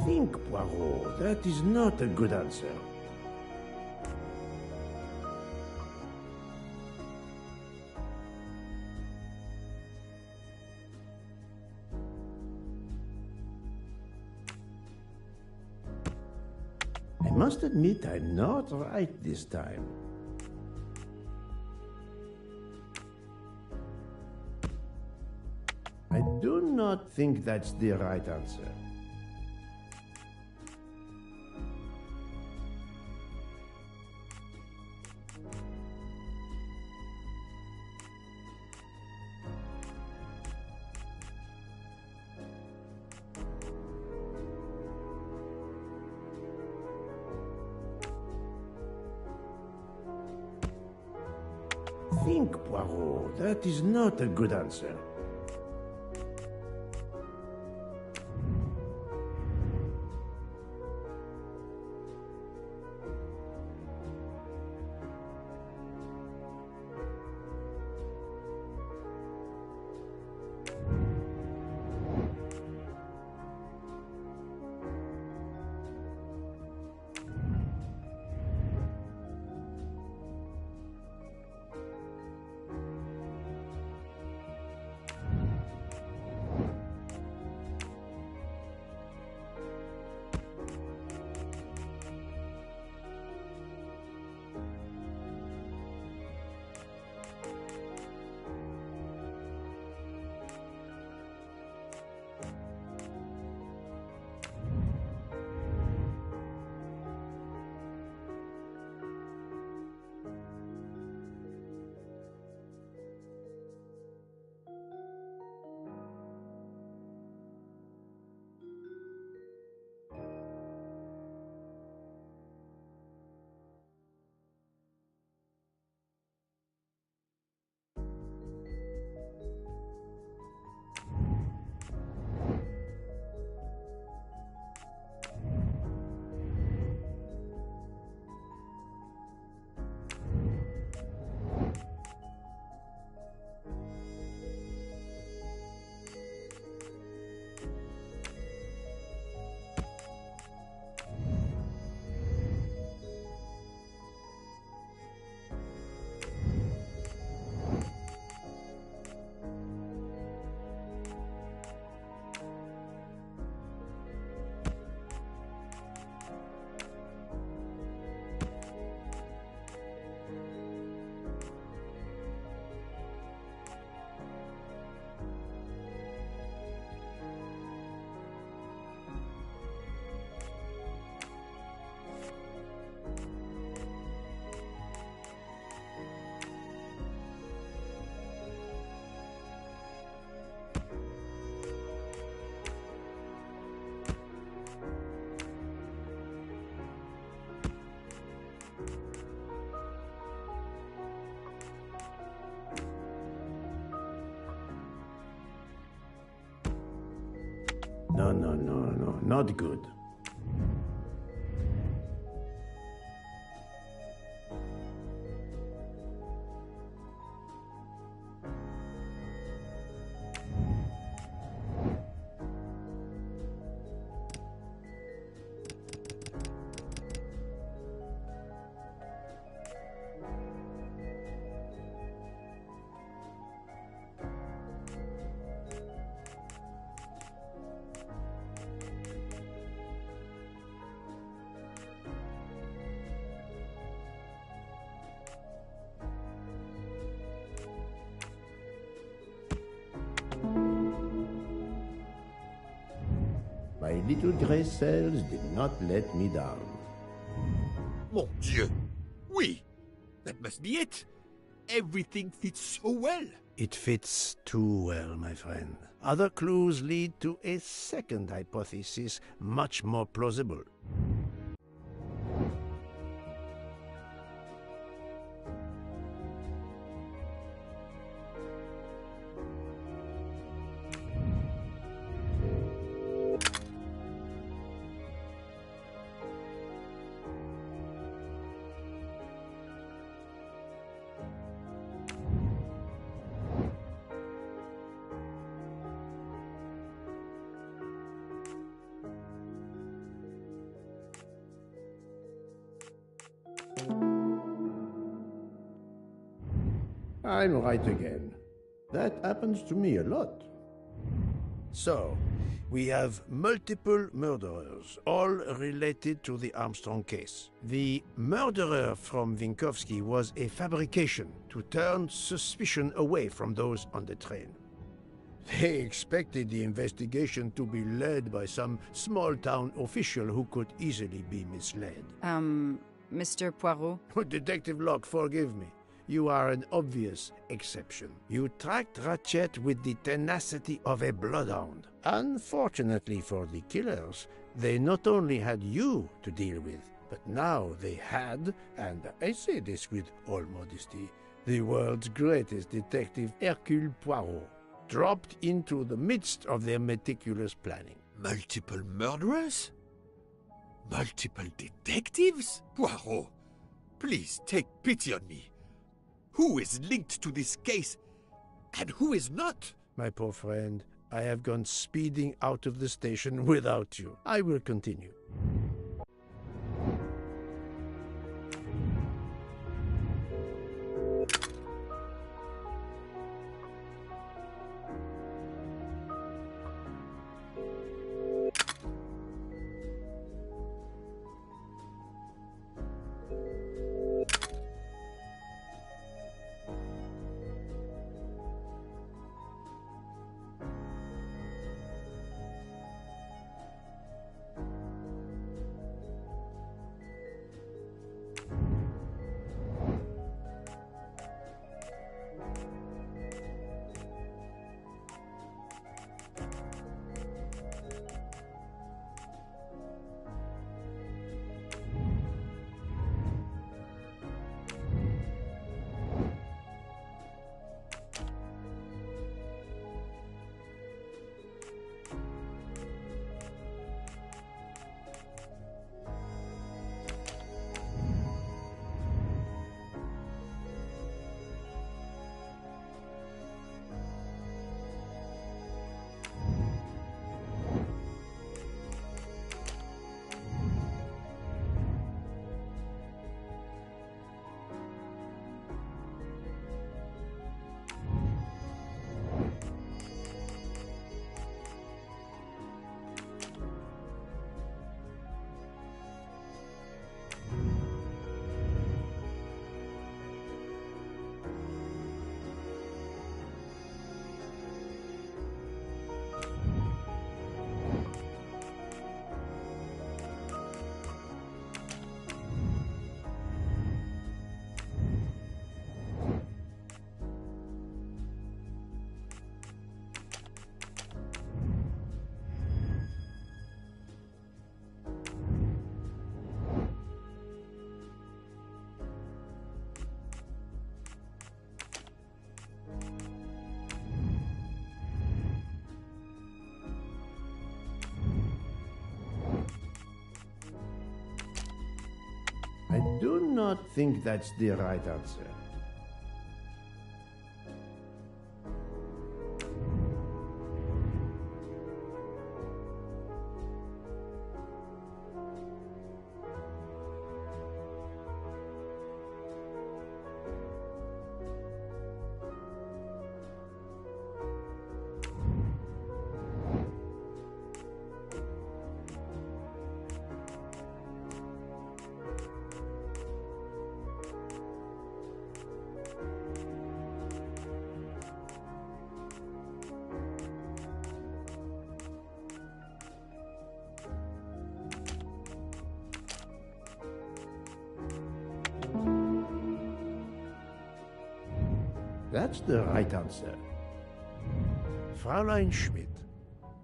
Think, Poirot. That is not a good answer. I must admit I'm not right this time. I do not think that's the right answer. think, Poirot. That is not a good answer. No, not good. My little gray cells did not let me down. Mon Dieu! Oui! That must be it! Everything fits so well! It fits too well, my friend. Other clues lead to a second hypothesis, much more plausible. I'm right again. That happens to me a lot. So, we have multiple murderers, all related to the Armstrong case. The murderer from Vinkovsky was a fabrication to turn suspicion away from those on the train. They expected the investigation to be led by some small-town official who could easily be misled. Mr. Poirot? Detective Locke, forgive me. You are an obvious exception. You tracked Ratchet with the tenacity of a bloodhound. Unfortunately for the killers, they not only had you to deal with, but now they had, and I say this with all modesty, The world's greatest detective, Hercule Poirot, dropped into the midst of their meticulous planning. Multiple murderers? Multiple detectives? Poirot, please take pity on me. Who is linked to this case and who is not? My poor friend, I have gone speeding out of the station without you. I will continue. I do not think that's the right answer. That's the right answer. Fräulein Schmidt,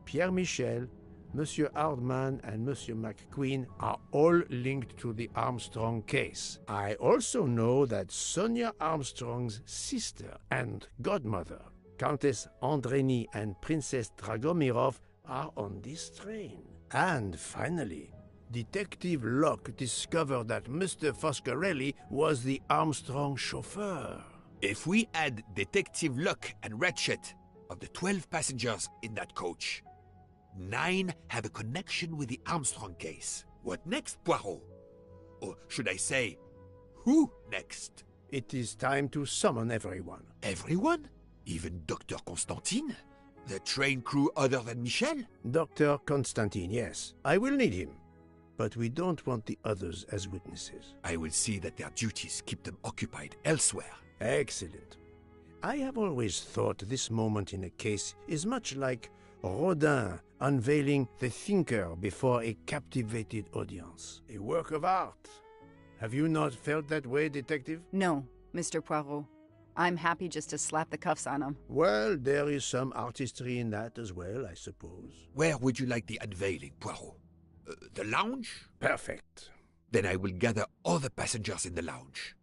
Pierre Michel, Monsieur Hardman, and Monsieur McQueen are all linked to the Armstrong case. I also know that Sonia Armstrong's sister and godmother, Countess Andreni and Princess Dragomirov, are on this train. And finally, Detective Locke discovered that Mr. Foscarelli was the Armstrong chauffeur. If we add Detective Locke and Ratchet, of the 12 passengers in that coach, 9 have a connection with the Armstrong case. What next, Poirot? Or should I say, who next? It is time to summon everyone. Everyone? Even Dr. Constantine? The train crew other than Michel? Dr. Constantine, yes. I will need him. But we don't want the others as witnesses. I will see that their duties keep them occupied elsewhere. Excellent. I have always thought this moment in a case is much like Rodin unveiling the thinker before a captivated audience. A work of art. Have you not felt that way, Detective? No, Mr. Poirot. I'm happy just to slap the cuffs on him. Well, there is some artistry in that as well, I suppose. Where would you like the unveiling, Poirot? The lounge? Perfect. Then I will gather all the passengers in the lounge.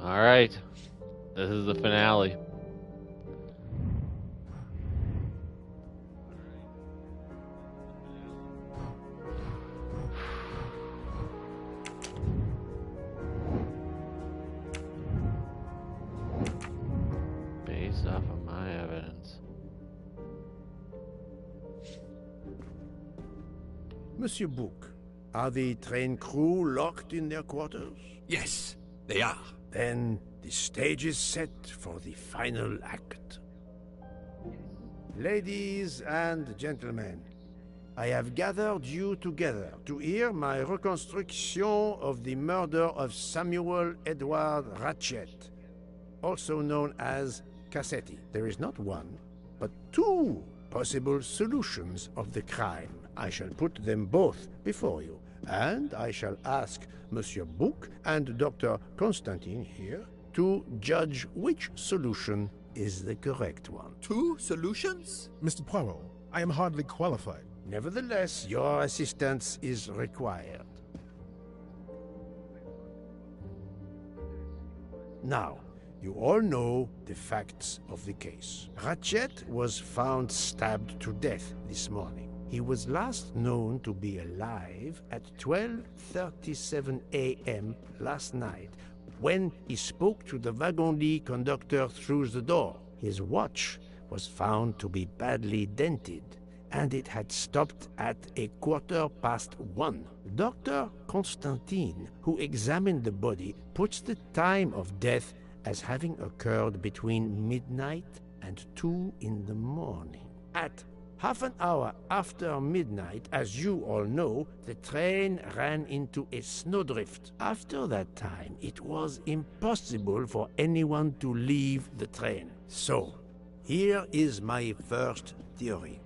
Alright. This is the finale. Based off of my evidence. Monsieur Bouc, are the train crew locked in their quarters? Yes, they are. Then the stage is set for the final act. Ladies and gentlemen, I have gathered you together to hear my reconstruction of the murder of Samuel Edward Ratchet, also known as Cassetti. There is not one, but two possible solutions of the crime. I shall put them both before you, and I shall ask Monsieur Bouc and Dr. Constantine here to judge which solution is the correct one. Two solutions? Mr. Poirot, I am hardly qualified. Nevertheless, your assistance is required. Now, you all know the facts of the case. Ratchet was found stabbed to death this morning. He was last known to be alive at 12:37 a.m. last night when he spoke to the wagon-lit conductor through the door. His watch was found to be badly dented, and it had stopped at 1:15. Dr. Constantine, who examined the body, puts the time of death as having occurred between midnight and 2 in the morning. At half an hour after midnight, as you all know, the train ran into a snowdrift. After that time, it was impossible for anyone to leave the train. So, here is my first theory.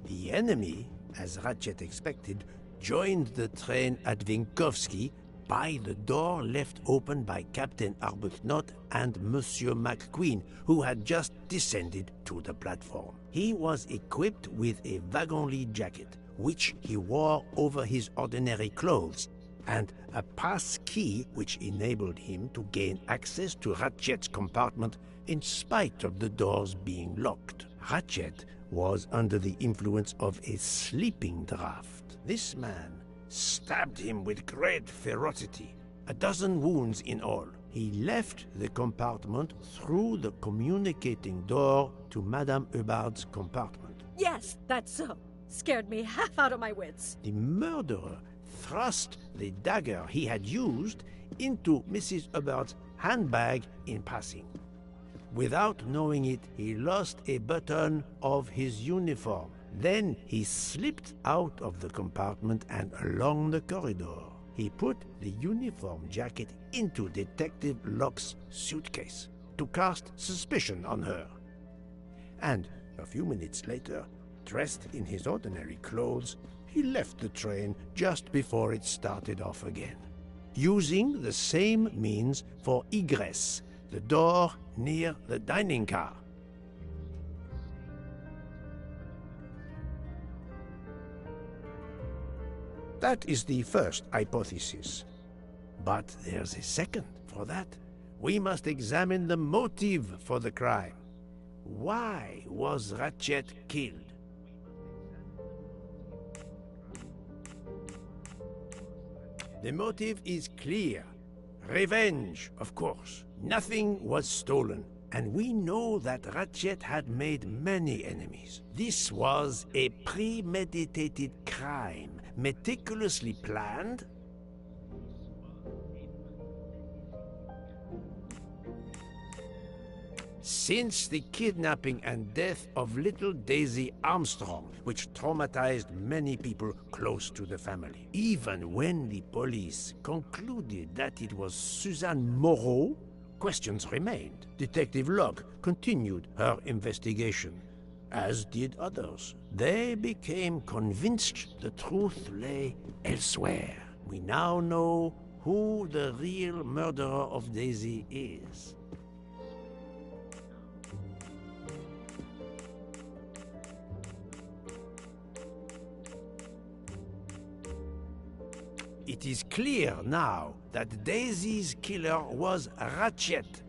The enemy, as Ratchet expected, joined the train at Vinkovsky by the door left open by Captain Arbuthnot and Monsieur McQueen, who had just descended to the platform. He was equipped with a wagon-lit jacket, which he wore over his ordinary clothes, and a pass key which enabled him to gain access to Ratchet's compartment in spite of the doors being locked. Ratchet was under the influence of a sleeping draught. This man stabbed him with great ferocity, 12 wounds in all. He left the compartment through the communicating door to Madame Hubbard's compartment. Yes, that's so. Scared me half out of my wits. The murderer thrust the dagger he had used into Mrs. Hubbard's handbag in passing. Without knowing it, he lost a button of his uniform. Then he slipped out of the compartment and along the corridor. He put the uniform jacket into Detective Locke's suitcase to cast suspicion on her. And a few minutes later, dressed in his ordinary clothes, he left the train just before it started off again, using the same means for egress, the door near the dining car. That is the first hypothesis. But there's a second. For that, we must examine the motive for the crime. Why was Ratchet killed? The motive is clear. Revenge, of course. Nothing was stolen. And we know that Ratchet had made many enemies. This was a premeditated crime, meticulously planned. Since the kidnapping and death of little Daisy Armstrong, which traumatized many people close to the family. Even when the police concluded that it was Suzanne Moreau, questions remained. Detective Locke continued her investigation, as did others. They became convinced the truth lay elsewhere. We now know who the real murderer of Daisy is. It is clear now that Daisy's killer was Ratchet,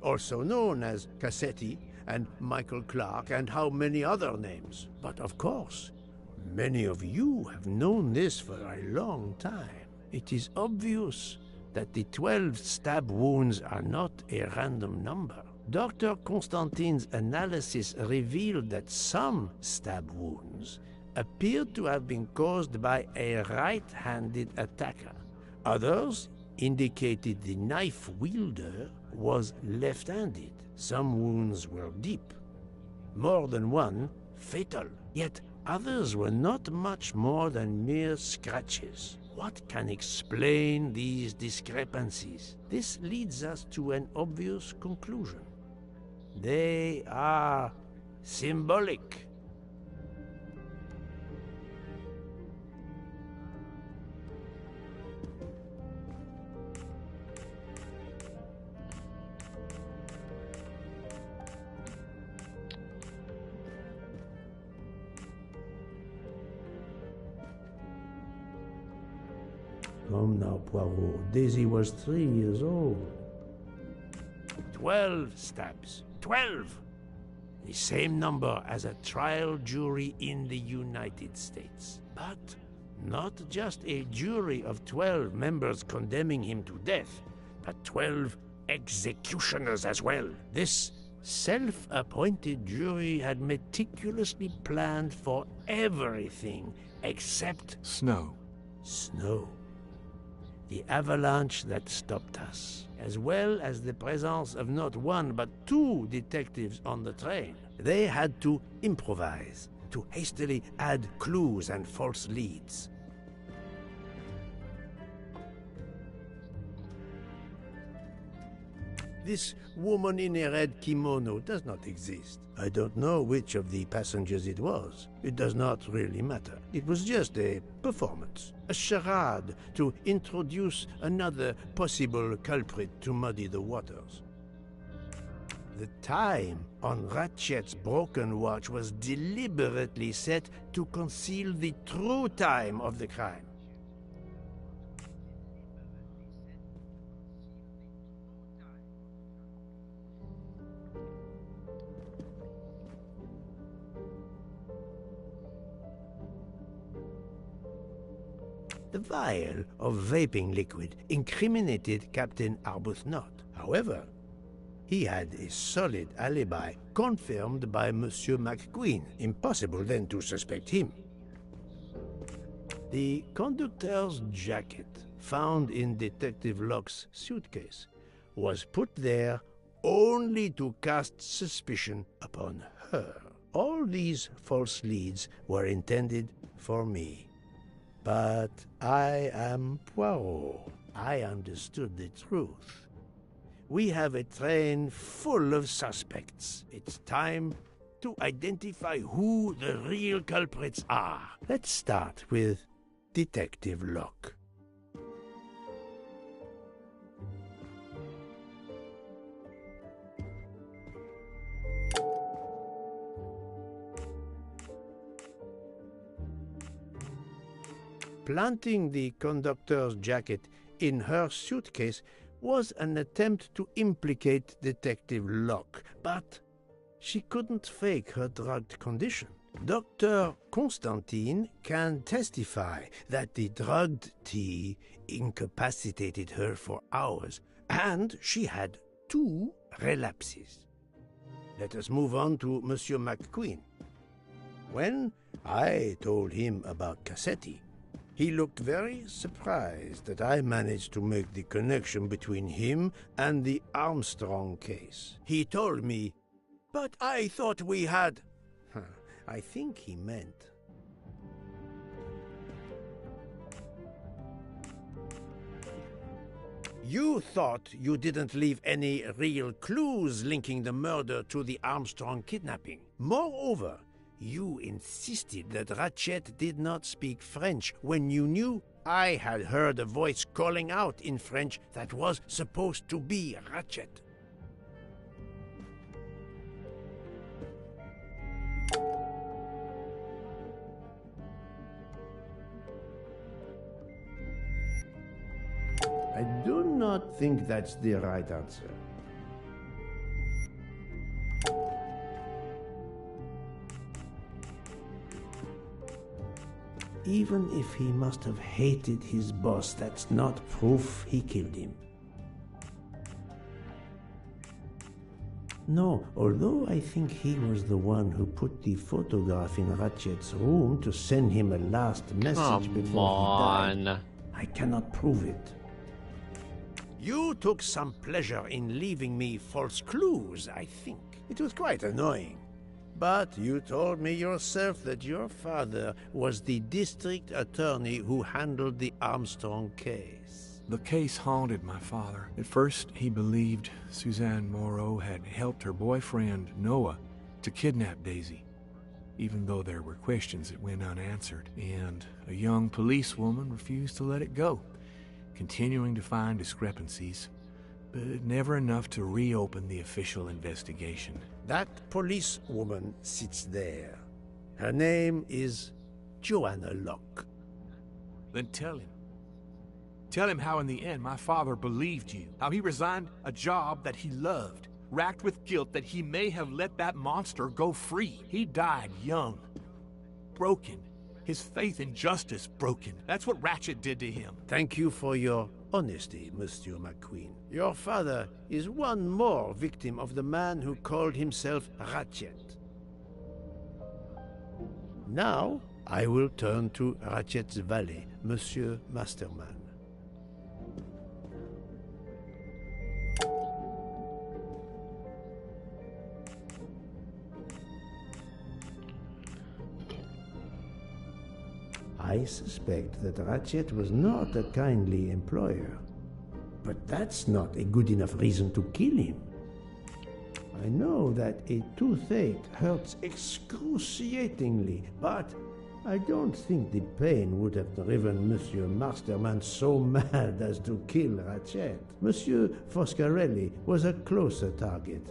also known as Cassetti and Michael Clark and how many other names. But of course, many of you have known this for a long time. It is obvious that the 12 stab wounds are not a random number. Dr. Constantine's analysis revealed that some stab wounds appeared to have been caused by a right-handed attacker. Others indicated the knife wielder was left-handed. Some wounds were deep, more than one fatal, yet others were not much more than mere scratches. What can explain these discrepancies? This leads us to an obvious conclusion. They are symbolic. Come now, Poirot. Daisy was 3 years old. 12 stabs. 12! The same number as a trial jury in the United States. But not just a jury of 12 members condemning him to death, but 12 executioners as well. This self-appointed jury had meticulously planned for everything except Snow. snow. The avalanche that stopped us, as well as the presence of not one but 2 detectives on the train. They had to improvise, to hastily add clues and false leads. This woman in a red kimono does not exist. I don't know which of the passengers it was. It does not really matter. It was just a performance, a charade to introduce another possible culprit to muddy the waters. The time on Ratchet's broken watch was deliberately set to conceal the true time of the crime. The vial of vaping liquid incriminated Captain Arbuthnot. However, he had a solid alibi confirmed by Monsieur McQueen. Impossible then to suspect him. The conductor's jacket, found in Detective Locke's suitcase, was put there only to cast suspicion upon her. All these false leads were intended for me. But I am Poirot. I understood the truth. We have a train full of suspects. It's time to identify who the real culprits are. Let's start with Detective Locke. Planting the conductor's jacket in her suitcase was an attempt to implicate Detective Locke, but she couldn't fake her drugged condition. Dr. Constantine can testify that the drugged tea incapacitated her for hours, and she had 2 relapses. Let us move on to Monsieur McQueen. When I told him about Cassetti, he looked very surprised that I managed to make the connection between him and the Armstrong case. He told me, "But I thought we had..." I think he meant... You thought you didn't leave any real clues linking the murder to the Armstrong kidnapping. Moreover, you insisted that Ratchet did not speak French when you knew I had heard a voice calling out in French that was supposed to be Ratchet. I do not think that's the right answer. Even if he must have hated his boss, that's not proof he killed him. No, although I think he was the one who put the photograph in Ratchet's room to send him a last message before he died. I cannot prove it. You took some pleasure in leaving me false clues, I think. It was quite annoying. But you told me yourself that your father was the district attorney who handled the Armstrong case. The case haunted my father. At first, he believed Suzanne Moreau had helped her boyfriend, Noah, to kidnap Daisy, even though there were questions that went unanswered, and a young policewoman refused to let it go, continuing to find discrepancies, but never enough to reopen the official investigation. That policewoman sits there. Her name is Joanna Locke. Then tell him. Tell him how in the end my father believed you, how he resigned a job that he loved, racked with guilt that he may have let that monster go free. He died young, broken, his faith in justice broken. That's what Ratchet did to him. Thank you for your honesty, Monsieur McQueen. Your father is one more victim of the man who called himself Ratchet. Now, I will turn to Ratchet's valet, Monsieur Masterman. I suspect that Ratchet was not a kindly employer. But that's not a good enough reason to kill him. I know that a toothache hurts excruciatingly, but I don't think the pain would have driven Monsieur Masterman so mad as to kill Ratchet. Monsieur Foscarelli was a closer target,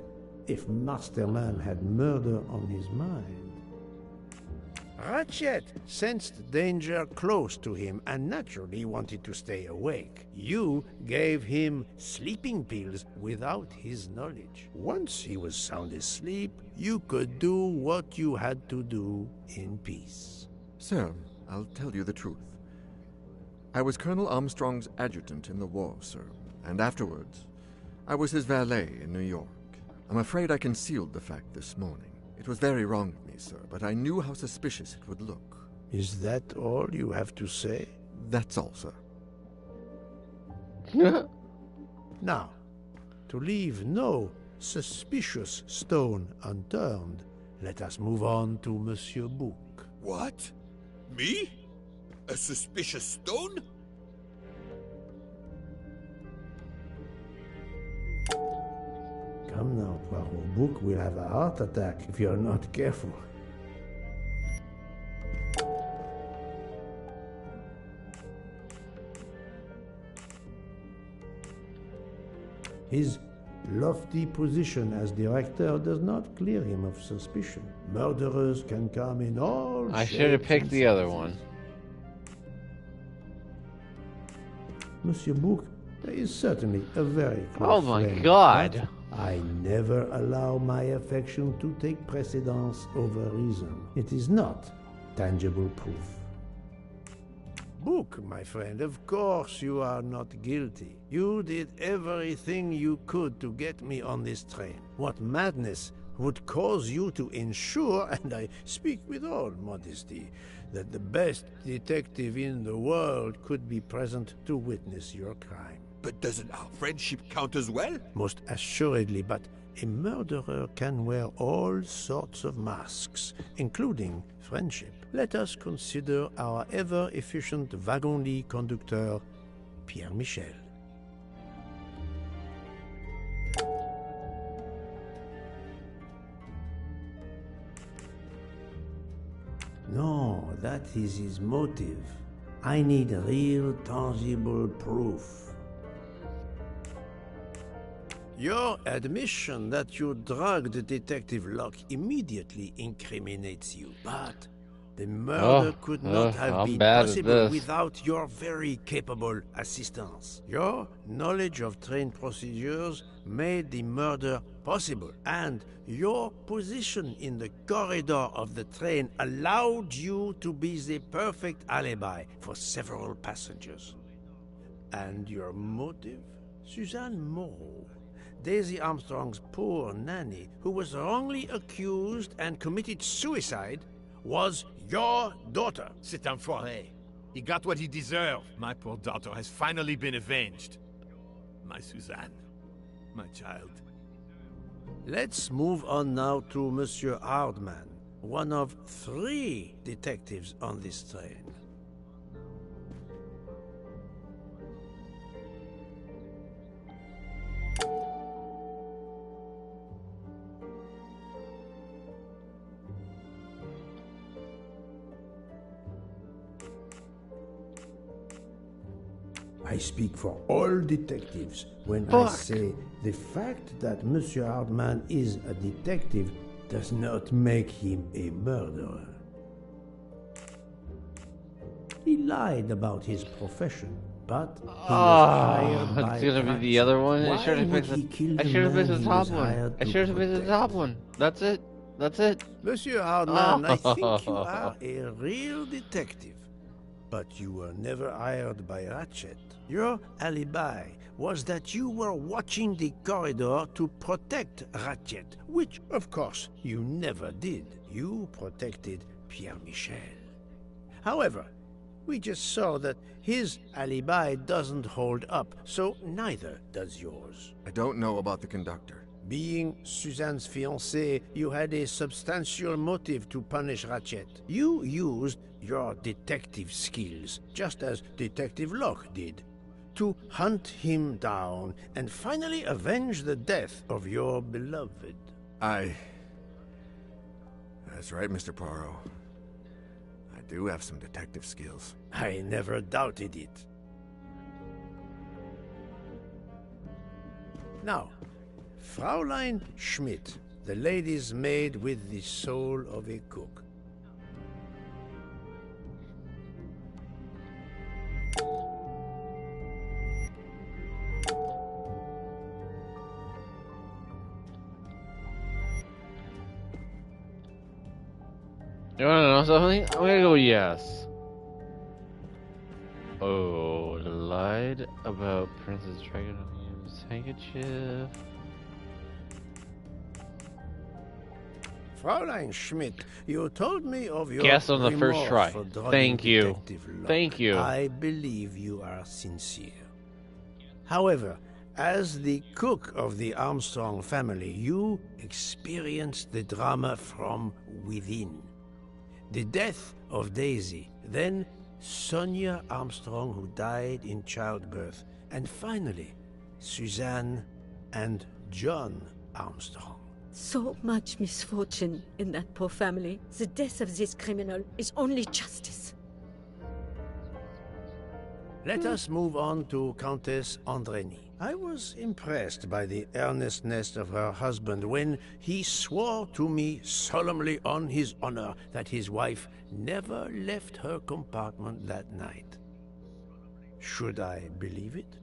if Masterman had murder on his mind. Ratchet sensed danger close to him and naturally wanted to stay awake. You gave him sleeping pills without his knowledge. Once he was sound asleep, you could do what you had to do in peace. Sir, I'll tell you the truth. I was Colonel Armstrong's adjutant in the war, sir, and afterwards, I was his valet in New York. I'm afraid I concealed the fact this morning. It was very wrong of me, sir, but I knew how suspicious it would look. Is that all you have to say? That's all, sir. Now, to leave no suspicious stone unturned, let us move on to Monsieur Bouc. What? Me? A suspicious stone? Come now, Poirot. Bouc will have a heart attack if you're not careful. His lofty position as director does not clear him of suspicion. Murderers can come in all I should have picked the other one. Monsieur Bouc is certainly a very close Oh my friend, God. but I never allow my affection to take precedence over reason. It is not tangible proof. Bouc, my friend, of course you are not guilty. You did everything you could to get me on this train. What madness would cause you to ensure, and I speak with all modesty, that the best detective in the world could be present to witness your crime? But doesn't our friendship count as well? Most assuredly, but a murderer can wear all sorts of masks, including friendship. Let us consider our ever-efficient wagon-lit conductor, Pierre Michel. No, that is his motive. I need real, tangible proof. Your admission that you drugged Detective Locke immediately incriminates you, but The murder could not have I'm been bad at possible this. without your very capable assistance. Your knowledge of train procedures made the murder possible, and your position in the corridor of the train allowed you to be the perfect alibi for several passengers. And your motive? Suzanne Moreau, Daisy Armstrong's poor nanny, who was wrongly accused and committed suicide, was your daughter. C'est enfoiré. He got what he deserved. My poor daughter has finally been avenged. My Suzanne. My child. Let's move on now to Monsieur Hardman, one of 3 detectives on this train. I speak for all detectives when I say the fact that Monsieur Hardman is a detective does not make him a murderer. He lied about his profession, but he was hired by it's gonna be the Ratchet. other one. I Why should have would picked he kill I the should have man picked the he top was one. hired I to should have picked the protect? top one. That's it. That's it. Monsieur Hardman, I think you are a real detective. But you were never hired by Ratchet. Your alibi was that you were watching the corridor to protect Ratchet, which, of course, you never did. You protected Pierre Michel. However, we just saw that his alibi doesn't hold up, so neither does yours. I don't know about the conductor. Being Suzanne's fiancé, you had a substantial motive to punish Ratchet. You used your detective skills, just as Detective Locke did, to hunt him down and finally avenge the death of your beloved. That's right, Mr. Poirot. I do have some detective skills. I never doubted it. Now, Fraulein Schmidt, the lady's maid with the soul of a cook. You wanna know something? I'm gonna go yes. Oh, lied about Princess Dragon on his handkerchief. Fraulein Schmidt, you told me of your Guess on the first remorse try. for drugging Thank you. Detective Locke. Thank you. I believe you are sincere. However, as the cook of the Armstrong family, you experienced the drama from within. The death of Daisy, then Sonia Armstrong, who died in childbirth, and finally, Suzanne and John Armstrong. So much misfortune in that poor family. The death of this criminal is only justice. Let us move on to Countess Andreni. I was impressed by the earnestness of her husband when he swore to me solemnly on his honor that his wife never left her compartment that night. Should I believe it?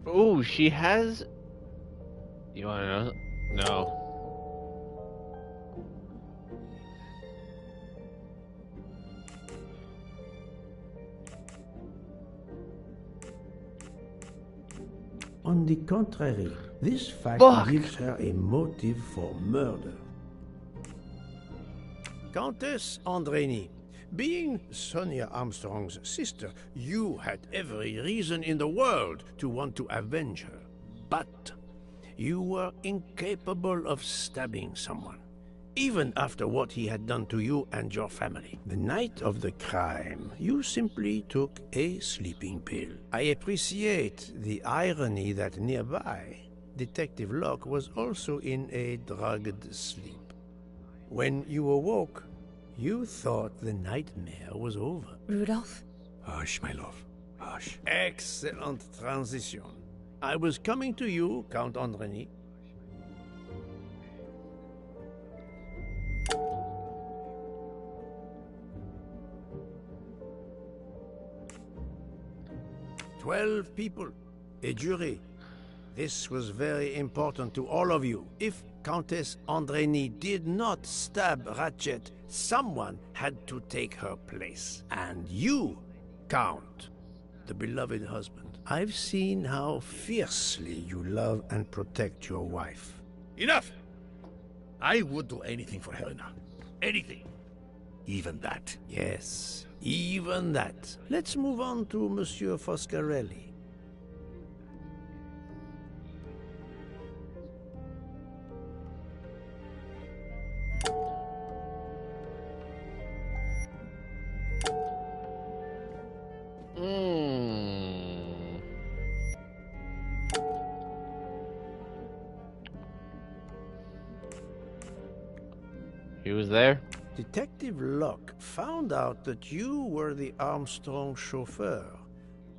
Oh, she has. You wanna know? No. On the contrary, this fact gives her a motive for murder. Countess Andreni, being Sonia Armstrong's sister, you had every reason in the world to want to avenge her. But you were incapable of stabbing someone, even after what he had done to you and your family. The night of the crime, you simply took a sleeping pill. I appreciate the irony that nearby, Detective Locke was also in a drugged sleep. When you awoke, you thought the nightmare was over. Rudolph? Hush, my love. Hush. Excellent transition. I was coming to you, Count Andreny. "12 people, a jury. This was very important to all of you. If Countess Andreny did not stab Ratchet, someone had to take her place. And you, Count, the beloved husband. I've seen how fiercely you love and protect your wife." Enough! I would do anything for Helena. Anything. Even that. Yes, even that. Let's move on to Monsieur Foscarelli. He was there? Detective Locke found out that you were the Armstrong chauffeur,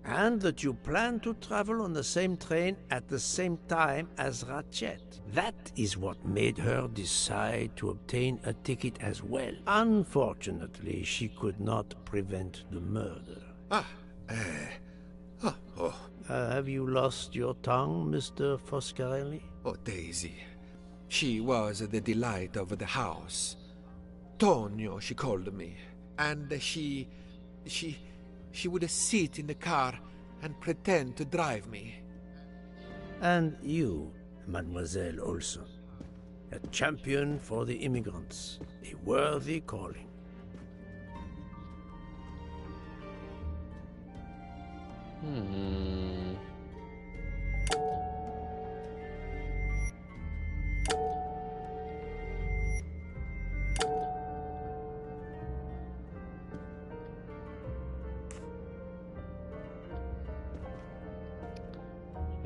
and that you planned to travel on the same train at the same time as Ratchet. That is what made her decide to obtain a ticket as well. Unfortunately, she could not prevent the murder. Have you lost your tongue, Mr. Foscarelli? Oh, Daisy. She was the delight of the house. Tonio, she called me. And she would sit in the car and pretend to drive me. And you, Mademoiselle Olson, a champion for the immigrants, a worthy calling.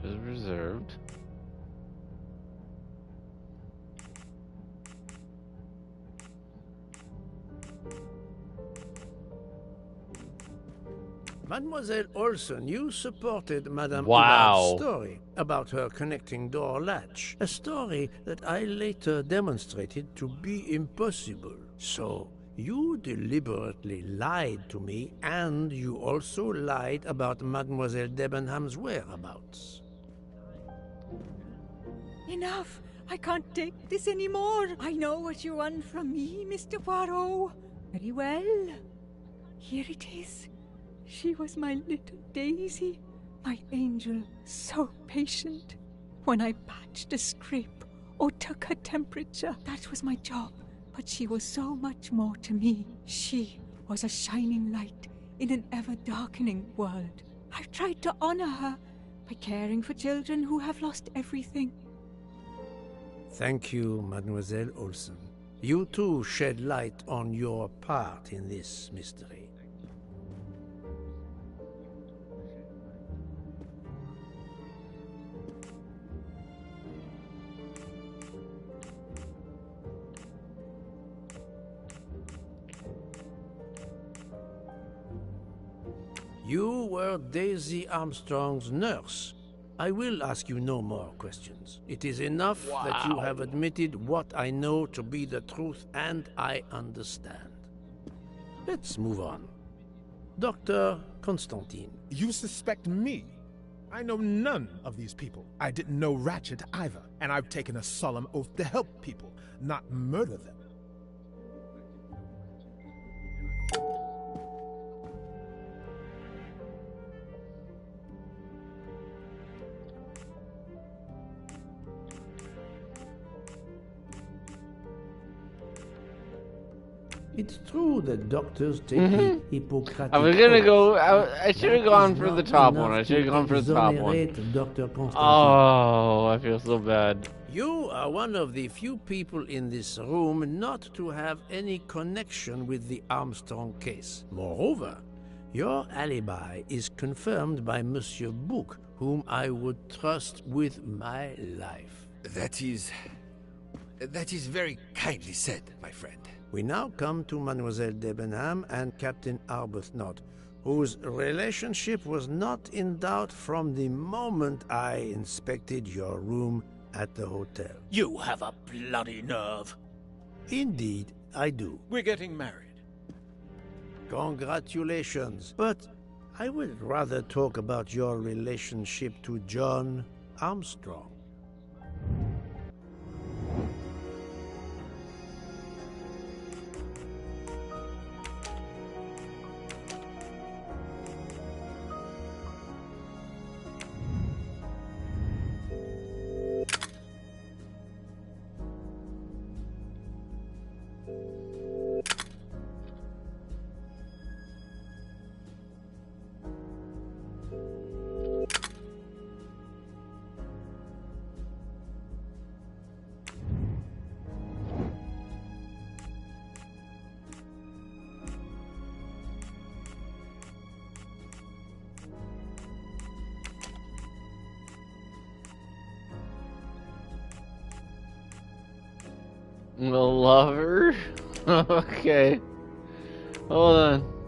Is reserved. Mademoiselle Olson, you supported Madame Wow. Hubbard's story about her connecting door latch, a story that I later demonstrated to be impossible. So, you deliberately lied to me, and you also lied about Mademoiselle Debenham's whereabouts. Enough! I can't take this anymore. I know what you want from me, Mr. Poirot. Very well. Here it is. She was my little Daisy, my angel, so patient. When I patched a scrape or took her temperature, that was my job. But she was so much more to me. She was a shining light in an ever-darkening world. I've tried to honor her by caring for children who have lost everything. Thank you, Mademoiselle Olson. You too shed light on your part in this mystery. You were Daisy Armstrong's nurse. I will ask you no more questions. It is enough that you have admitted what I know to be the truth, and I understand. Let's move on. Dr. Constantine. You suspect me? I know none of these people. I didn't know Ratchet either, and I've taken a solemn oath to help people, not murder them. It's true that doctors take the Hippocratic I was gonna oath. go. I should have That gone is for the not top enough one. I should have to gone for the top one. exonerate Dr. Constantine. Oh, I feel so bad. You are one of the few people in this room not to have any connection with the Armstrong case. Moreover, your alibi is confirmed by Monsieur Bouc, whom I would trust with my life. That is very kindly said, my friend. We now come to Mademoiselle Debenham and Captain Arbuthnot, whose relationship was not in doubt from the moment I inspected your room at the hotel. You have a bloody nerve. Indeed, I do. We're getting married. Congratulations. But I would rather talk about your relationship to John Armstrong. The lover? Okay. Hold on.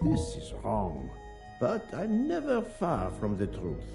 This is wrong, but I'm never far from the truth.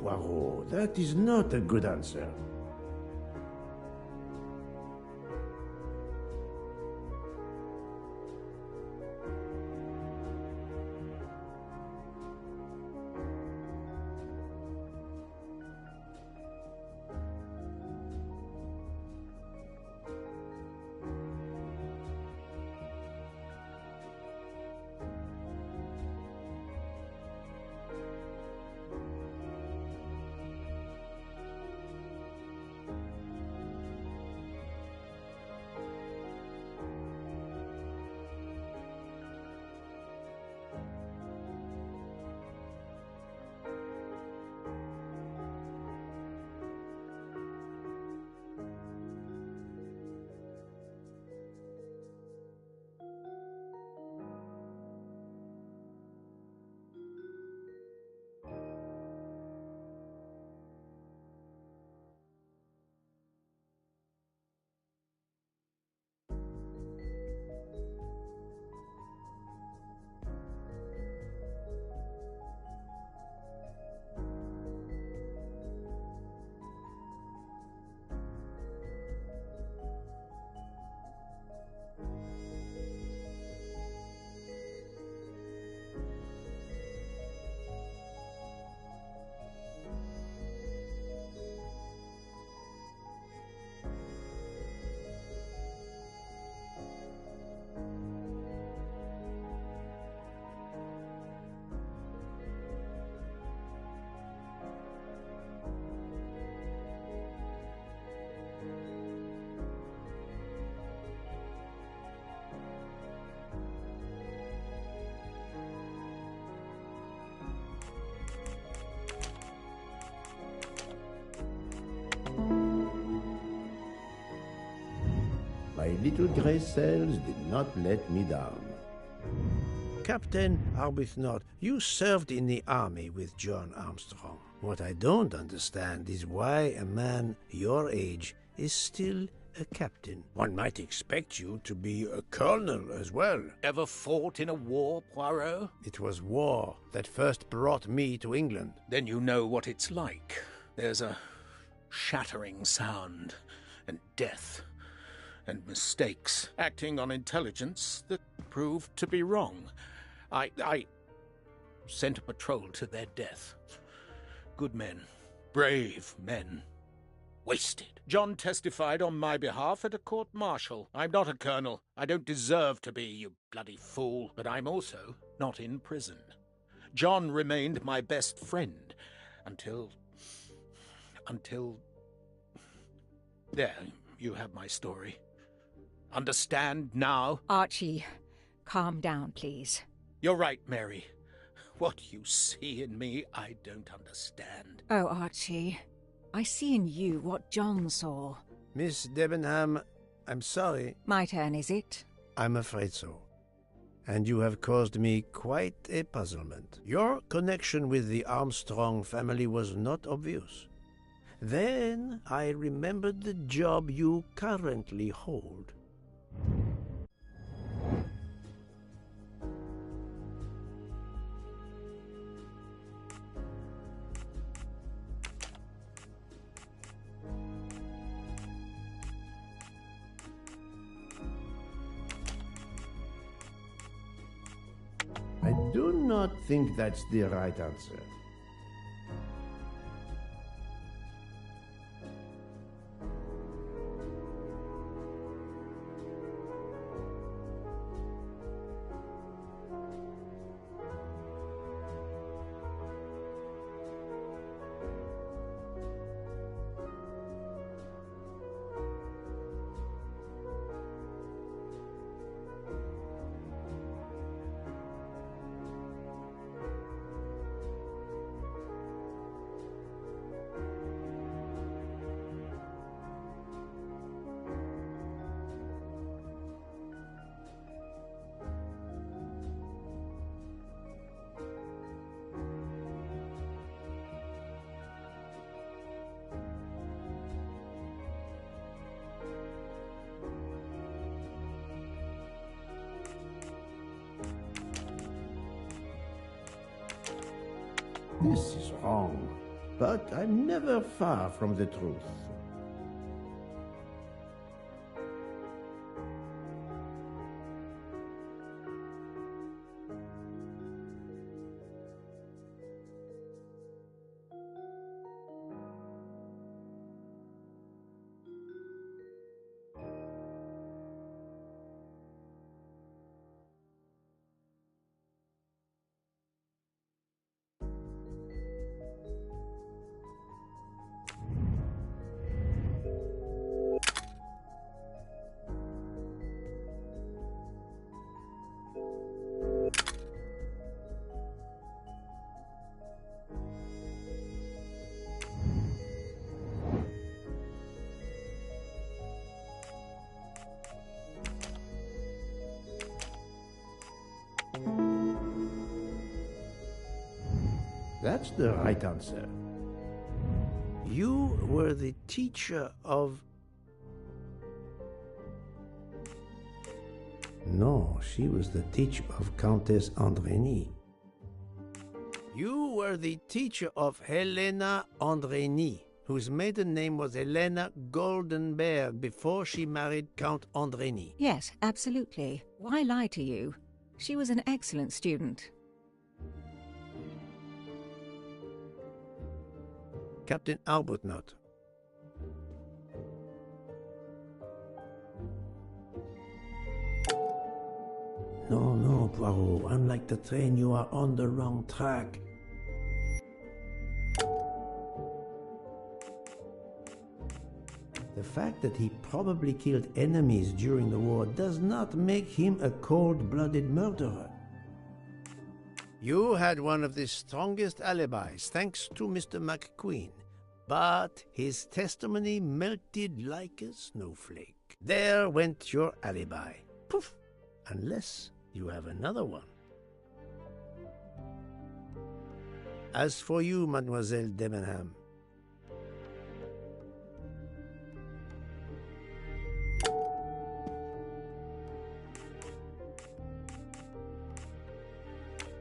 Poirot. That is not a good answer. My little grey cells did not let me down. Captain Arbuthnot, you served in the army with John Armstrong. What I don't understand is why a man your age is still a captain. One might expect you to be a colonel as well. Ever fought in a war, Poirot? It was war that first brought me to England. Then you know what it's like. There's a shattering sound, and death, and mistakes, acting on intelligence that proved to be wrong. I sent a patrol to their death. Good men, brave men, wasted. John testified on my behalf at a court-martial. I'm not a colonel. I don't deserve to be, you bloody fool. But I'm also not in prison. John remained my best friend until... There, you have my story. Understand now? Archie, calm down, please. You're right, Mary. What you see in me, I don't understand. Oh, Archie, I see in you what John saw. Miss Debenham, I'm sorry. My turn, is it? I'm afraid so. And you have caused me quite a puzzlement. Your connection with the Armstrong family was not obvious. Then I remembered the job you currently hold. I do not think that's the right answer. This is wrong. but I'm never far from the truth. That's the right answer. You were the teacher of... No, she was the teacher of Countess Andrény. You were the teacher of Helena Andrény, whose maiden name was Helena Goldenberg before she married Count Andrény. Yes, absolutely. Why lie to you? She was an excellent student. Captain Arbuthnot. No, Poirot. Unlike the train, you are on the wrong track. The fact that he probably killed enemies during the war does not make him a cold-blooded murderer. You had one of the strongest alibis, thanks to Mr. McQueen, but his testimony melted like a snowflake. There went your alibi. Poof! Unless you have another one. As for you, Mademoiselle Debenham,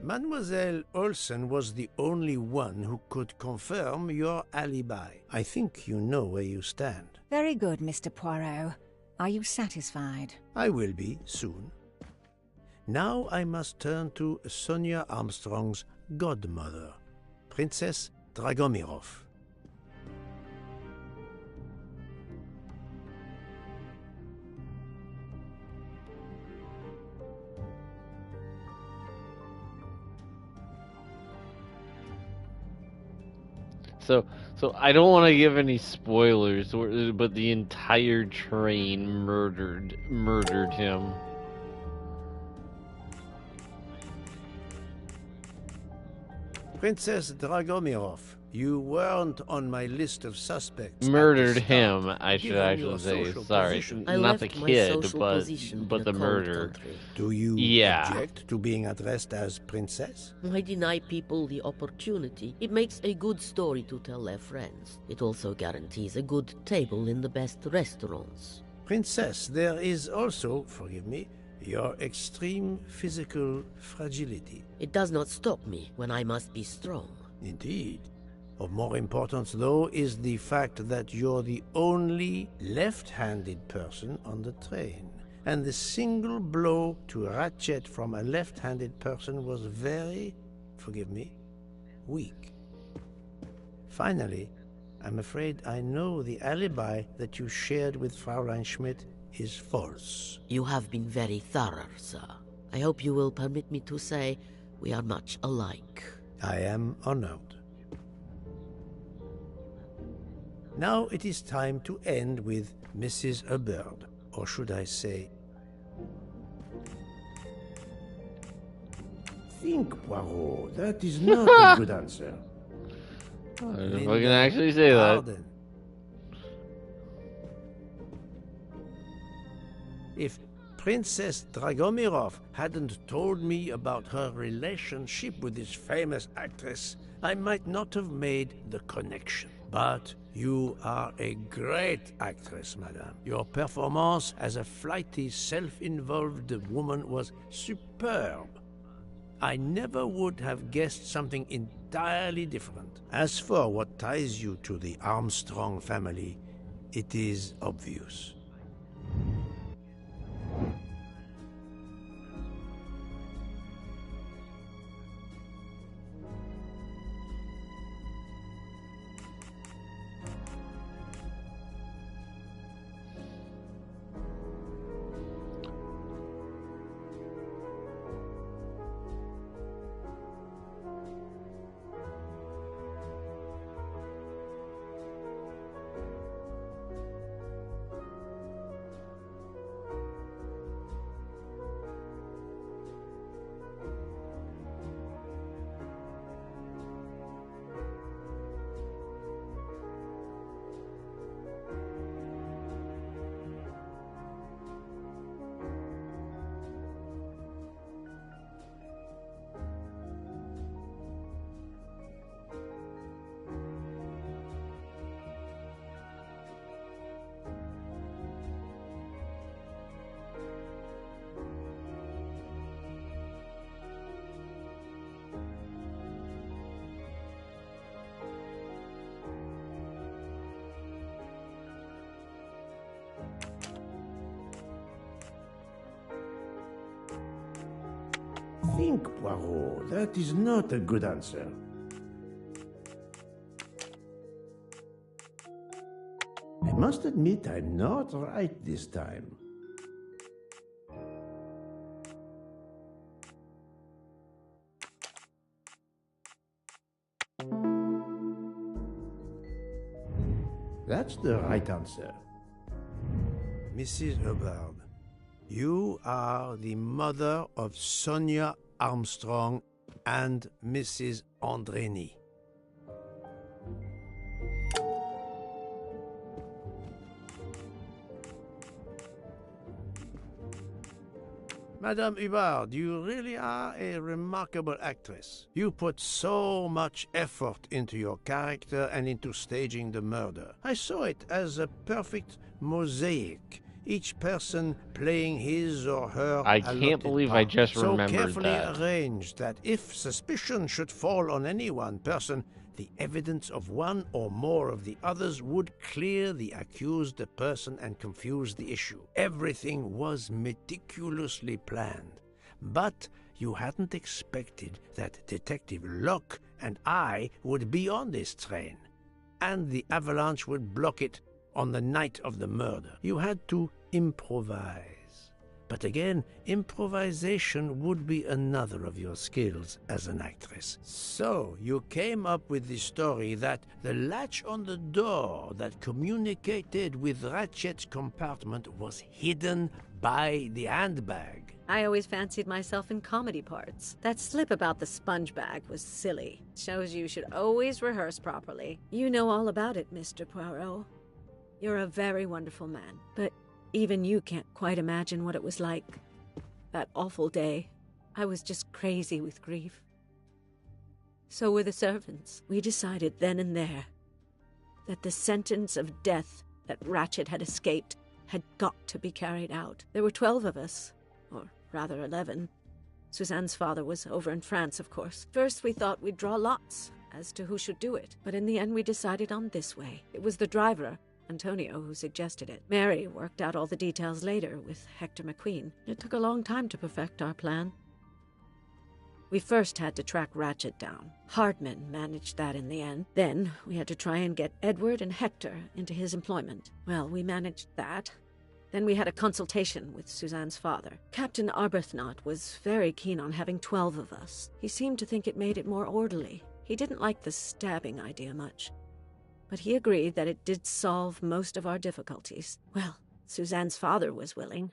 Mademoiselle Olsen was the only one who could confirm your alibi. I think you know where you stand. Very good, Mr. Poirot. Are you satisfied? I will be, soon. Now I must turn to Sonia Armstrong's godmother, Princess Dragomirov. So I don't want to give any spoilers, but the entire train murdered him. Princess Dragomirov, you weren't on my list of suspects. Murdered him, I should actually say. Sorry, not the kid, but the murder. Do you object to being addressed as princess? I deny people the opportunity. It makes a good story to tell their friends. It also guarantees a good table in the best restaurants. Princess, there is also, forgive me, your extreme physical fragility. It does not stop me when I must be strong. Indeed. Of more importance, though, is the fact that you're the only left-handed person on the train. And the single blow to ratchet from a left-handed person was very, forgive me, weak. Finally, I'm afraid I know the alibi that you shared with Fraulein Schmidt is false. You have been very thorough, sir. I hope you will permit me to say we are much alike. I am honored. Now it is time to end with Mrs. Hubbard, or should I say... Think, Poirot. That is not a good answer. I don't know if I can actually say that. If Princess Dragomirov hadn't told me about her relationship with this famous actress, I might not have made the connection. But you are a great actress, madame. Your performance as a flighty, self-involved woman was superb. I never would have guessed something entirely different. As for what ties you to the Armstrong family, it is obvious. Think, Poirot. That is not a good answer. I must admit I'm not right this time. That's the right answer. Mrs. Hubbard, you are the mother of Sonia Armstrong and Mrs. Andreni. Madame Hubbard, you really are a remarkable actress. You put so much effort into your character and into staging the murder. I saw it as a perfect mosaic, each person playing his or her I can't believe part. I just so remembered carefully that. arranged that if suspicion should fall on any one person, the evidence of one or more of the others would clear the accused person and confuse the issue. Everything was meticulously planned. But you hadn't expected that Detective Locke and I would be on this train, and the avalanche would block it on the night of the murder. You had to improvise. But again, improvisation would be another of your skills as an actress. So you came up with the story that the latch on the door that communicated with Ratchet's compartment was hidden by the handbag. I always fancied myself in comedy parts. That slip about the sponge bag was silly. Shows you should always rehearse properly. You know all about it, Mr. Poirot. You're a very wonderful man, but even you can't quite imagine what it was like. That awful day. I was just crazy with grief. So were the servants. We decided then and there that the sentence of death that Ratchet had escaped had got to be carried out. There were 12 of us, or rather 11. Suzanne's father was over in France, of course. First we thought we'd draw lots as to who should do it, but in the end we decided on this way. It was the driver, Antonio, who suggested it. Mary worked out all the details later with Hector McQueen. It took a long time to perfect our plan. We first had to track Ratchet down. Hardman managed that in the end. Then we had to try and get Edward and Hector into his employment. Well, we managed that. Then we had a consultation with Suzanne's father. Captain Arbuthnot was very keen on having 12 of us. He seemed to think it made it more orderly. He didn't like the stabbing idea much, but he agreed that it did solve most of our difficulties. Well, Suzanne's father was willing.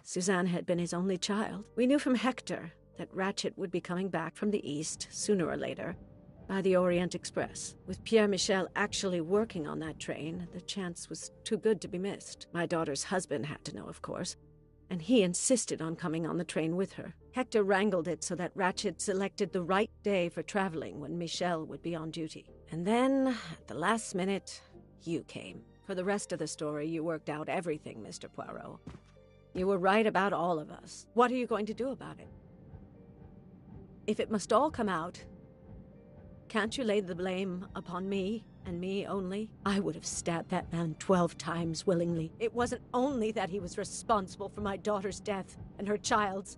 Suzanne had been his only child. We knew from Hector that Ratchet would be coming back from the east, sooner or later, by the Orient Express. With Pierre Michel actually working on that train, the chance was too good to be missed. My daughter's husband had to know, of course, and he insisted on coming on the train with her. Hector wrangled it so that Ratchet selected the right day for traveling when Michel would be on duty. And then, at the last minute, you came. For the rest of the story, you worked out everything, Mr. Poirot. You were right about all of us. What are you going to do about it? If it must all come out, can't you lay the blame upon me, and me only? I would have stabbed that man 12 times willingly. It wasn't only that he was responsible for my daughter's death, and her child's,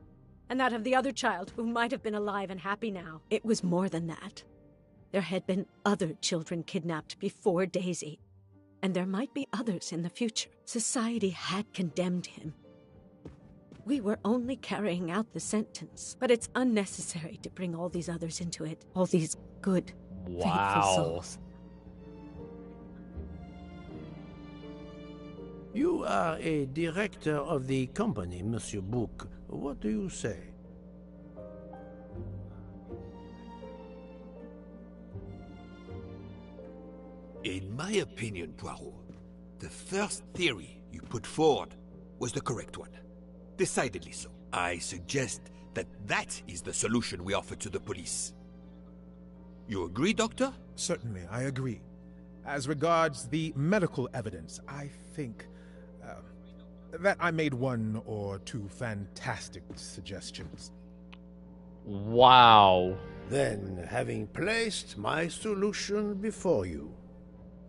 and that of the other child who might have been alive and happy now. It was more than that. There had been other children kidnapped before Daisy, and there might be others in the future. Society had condemned him. We were only carrying out the sentence, but it's unnecessary to bring all these others into it. All these good, faithful souls. You are a director of the company, Monsieur Bouc. What do you say? In my opinion, Poirot, the first theory you put forward was the correct one. Decidedly so. I suggest that that is the solution we offer to the police. You agree, Doctor? Certainly, I agree. As regards the medical evidence, I think that I made one or two fantastic suggestions. Wow. Then, having placed my solution before you,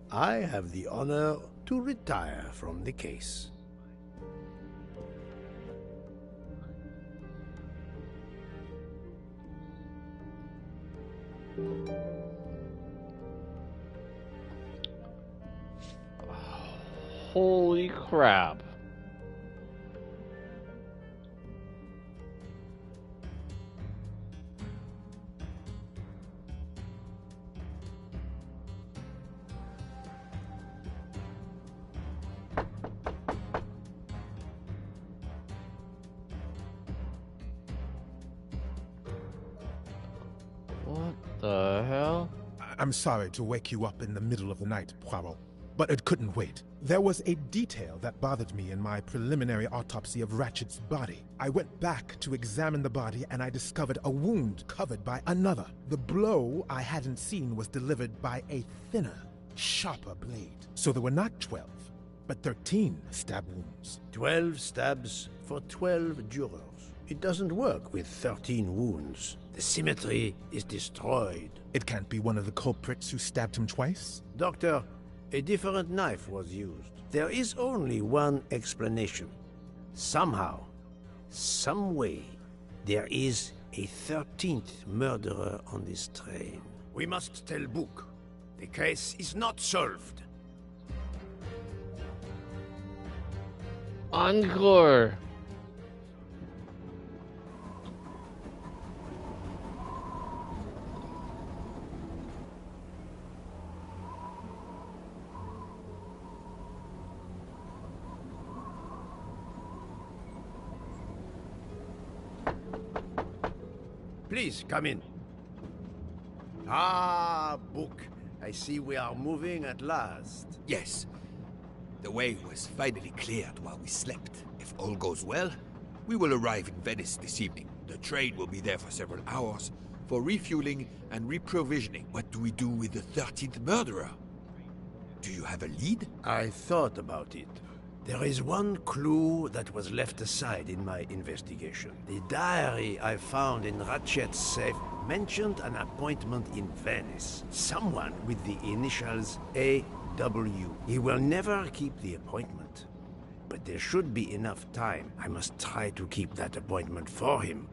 I have the honor to retire from the case. Holy crap. What the hell? I'm sorry to wake you up in the middle of the night, Poirot, but it couldn't wait. There was a detail that bothered me in my preliminary autopsy of Ratchet's body. I went back to examine the body and I discovered a wound covered by another. The blow I hadn't seen was delivered by a thinner, sharper blade. So there were not 12, but 13 stab wounds. 12 stabs for 12 jurors. It doesn't work with 13 wounds. The symmetry is destroyed. It can't be one of the culprits who stabbed him twice? Doctor, a different knife was used. There is only one explanation. Somehow, some way, there is a 13th murderer on this train. We must tell Bouc. The case is not solved. Encore. Please, come in. Ah, Bouc. I see we are moving at last. Yes. The way was finally cleared while we slept. If all goes well, we will arrive in Venice this evening. The train will be there for several hours for refueling and reprovisioning. What do we do with the 13th murderer? Do you have a lead? I thought about it. There is one clue that was left aside in my investigation. The diary I found in Ratchet's safe mentioned an appointment in Venice. Someone with the initials A.W. He will never keep the appointment. But there should be enough time. I must try to keep that appointment for him.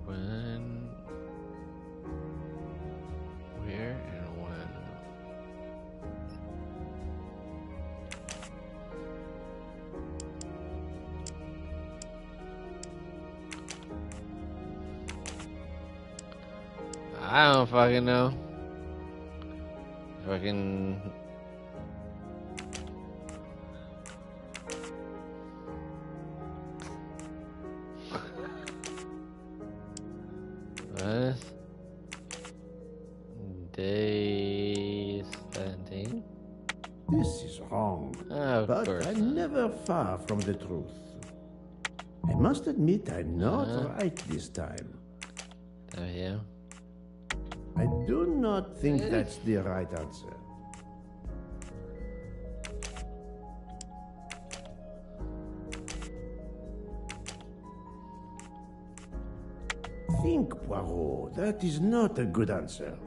When, where, and when? I don't fucking know. Fucking. What? Day 17? This is wrong. But I'm never far from the truth. I must admit I'm not right this time. Oh, yeah? I do not think that's the right answer. Think, Poirot. That is not a good answer.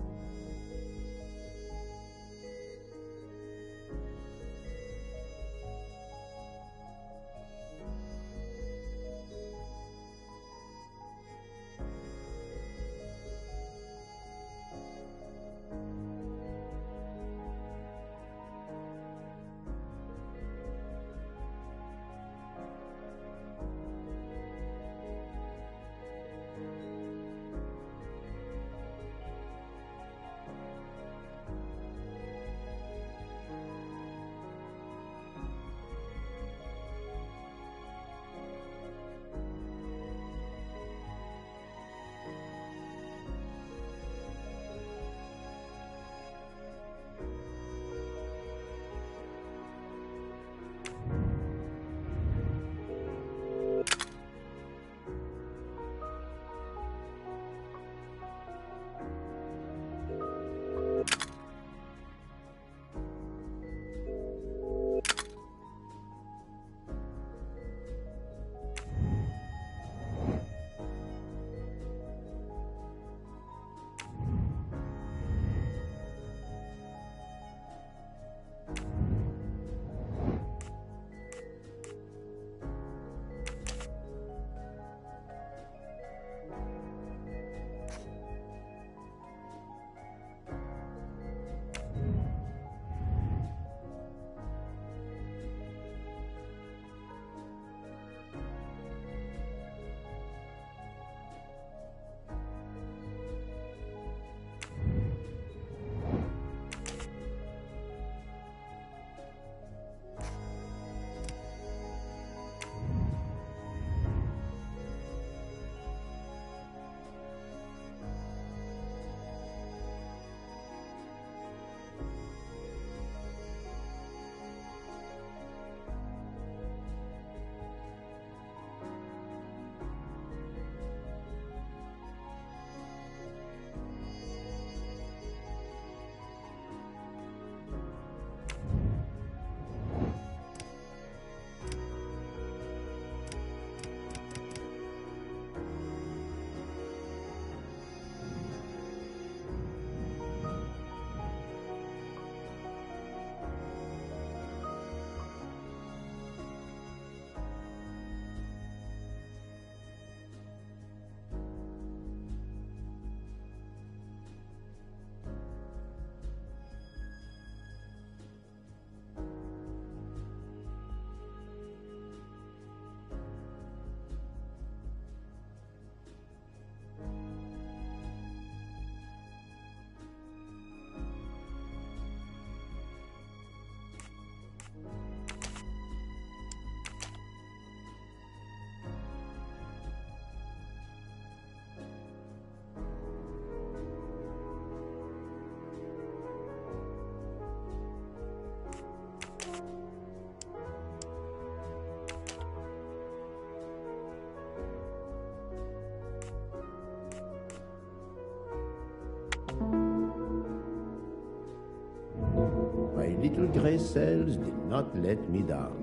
My little gray cells did not let me down.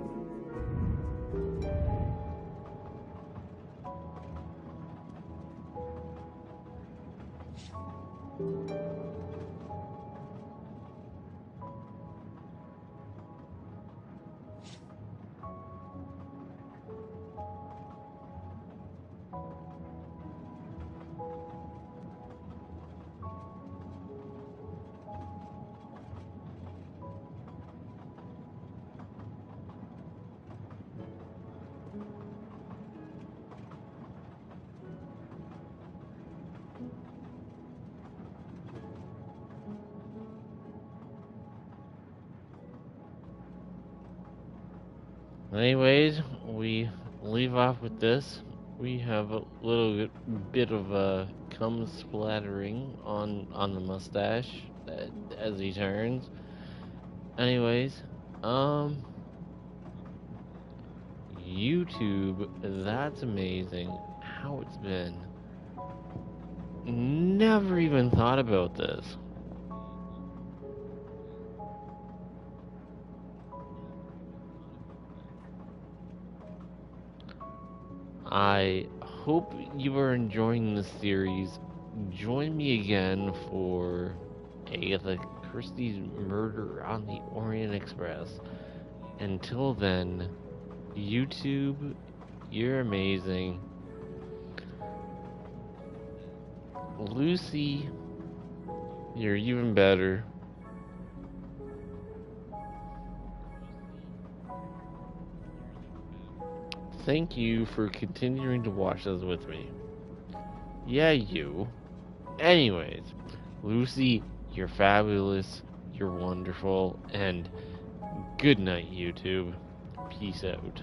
Anyways, we leave off with this. We have a little bit of cum splattering on the mustache as he turns. Anyways, YouTube, that's amazing how it's been. Never even thought about this. I hope you are enjoying this series. Join me again for Agatha Christie's Murder on the Orient Express. Until then, YouTube, you're amazing. Lucy, you're even better. Thank you for continuing to watch this with me. Yeah, you. Anyways, Lucy, you're fabulous, you're wonderful, and good night, YouTube. Peace out.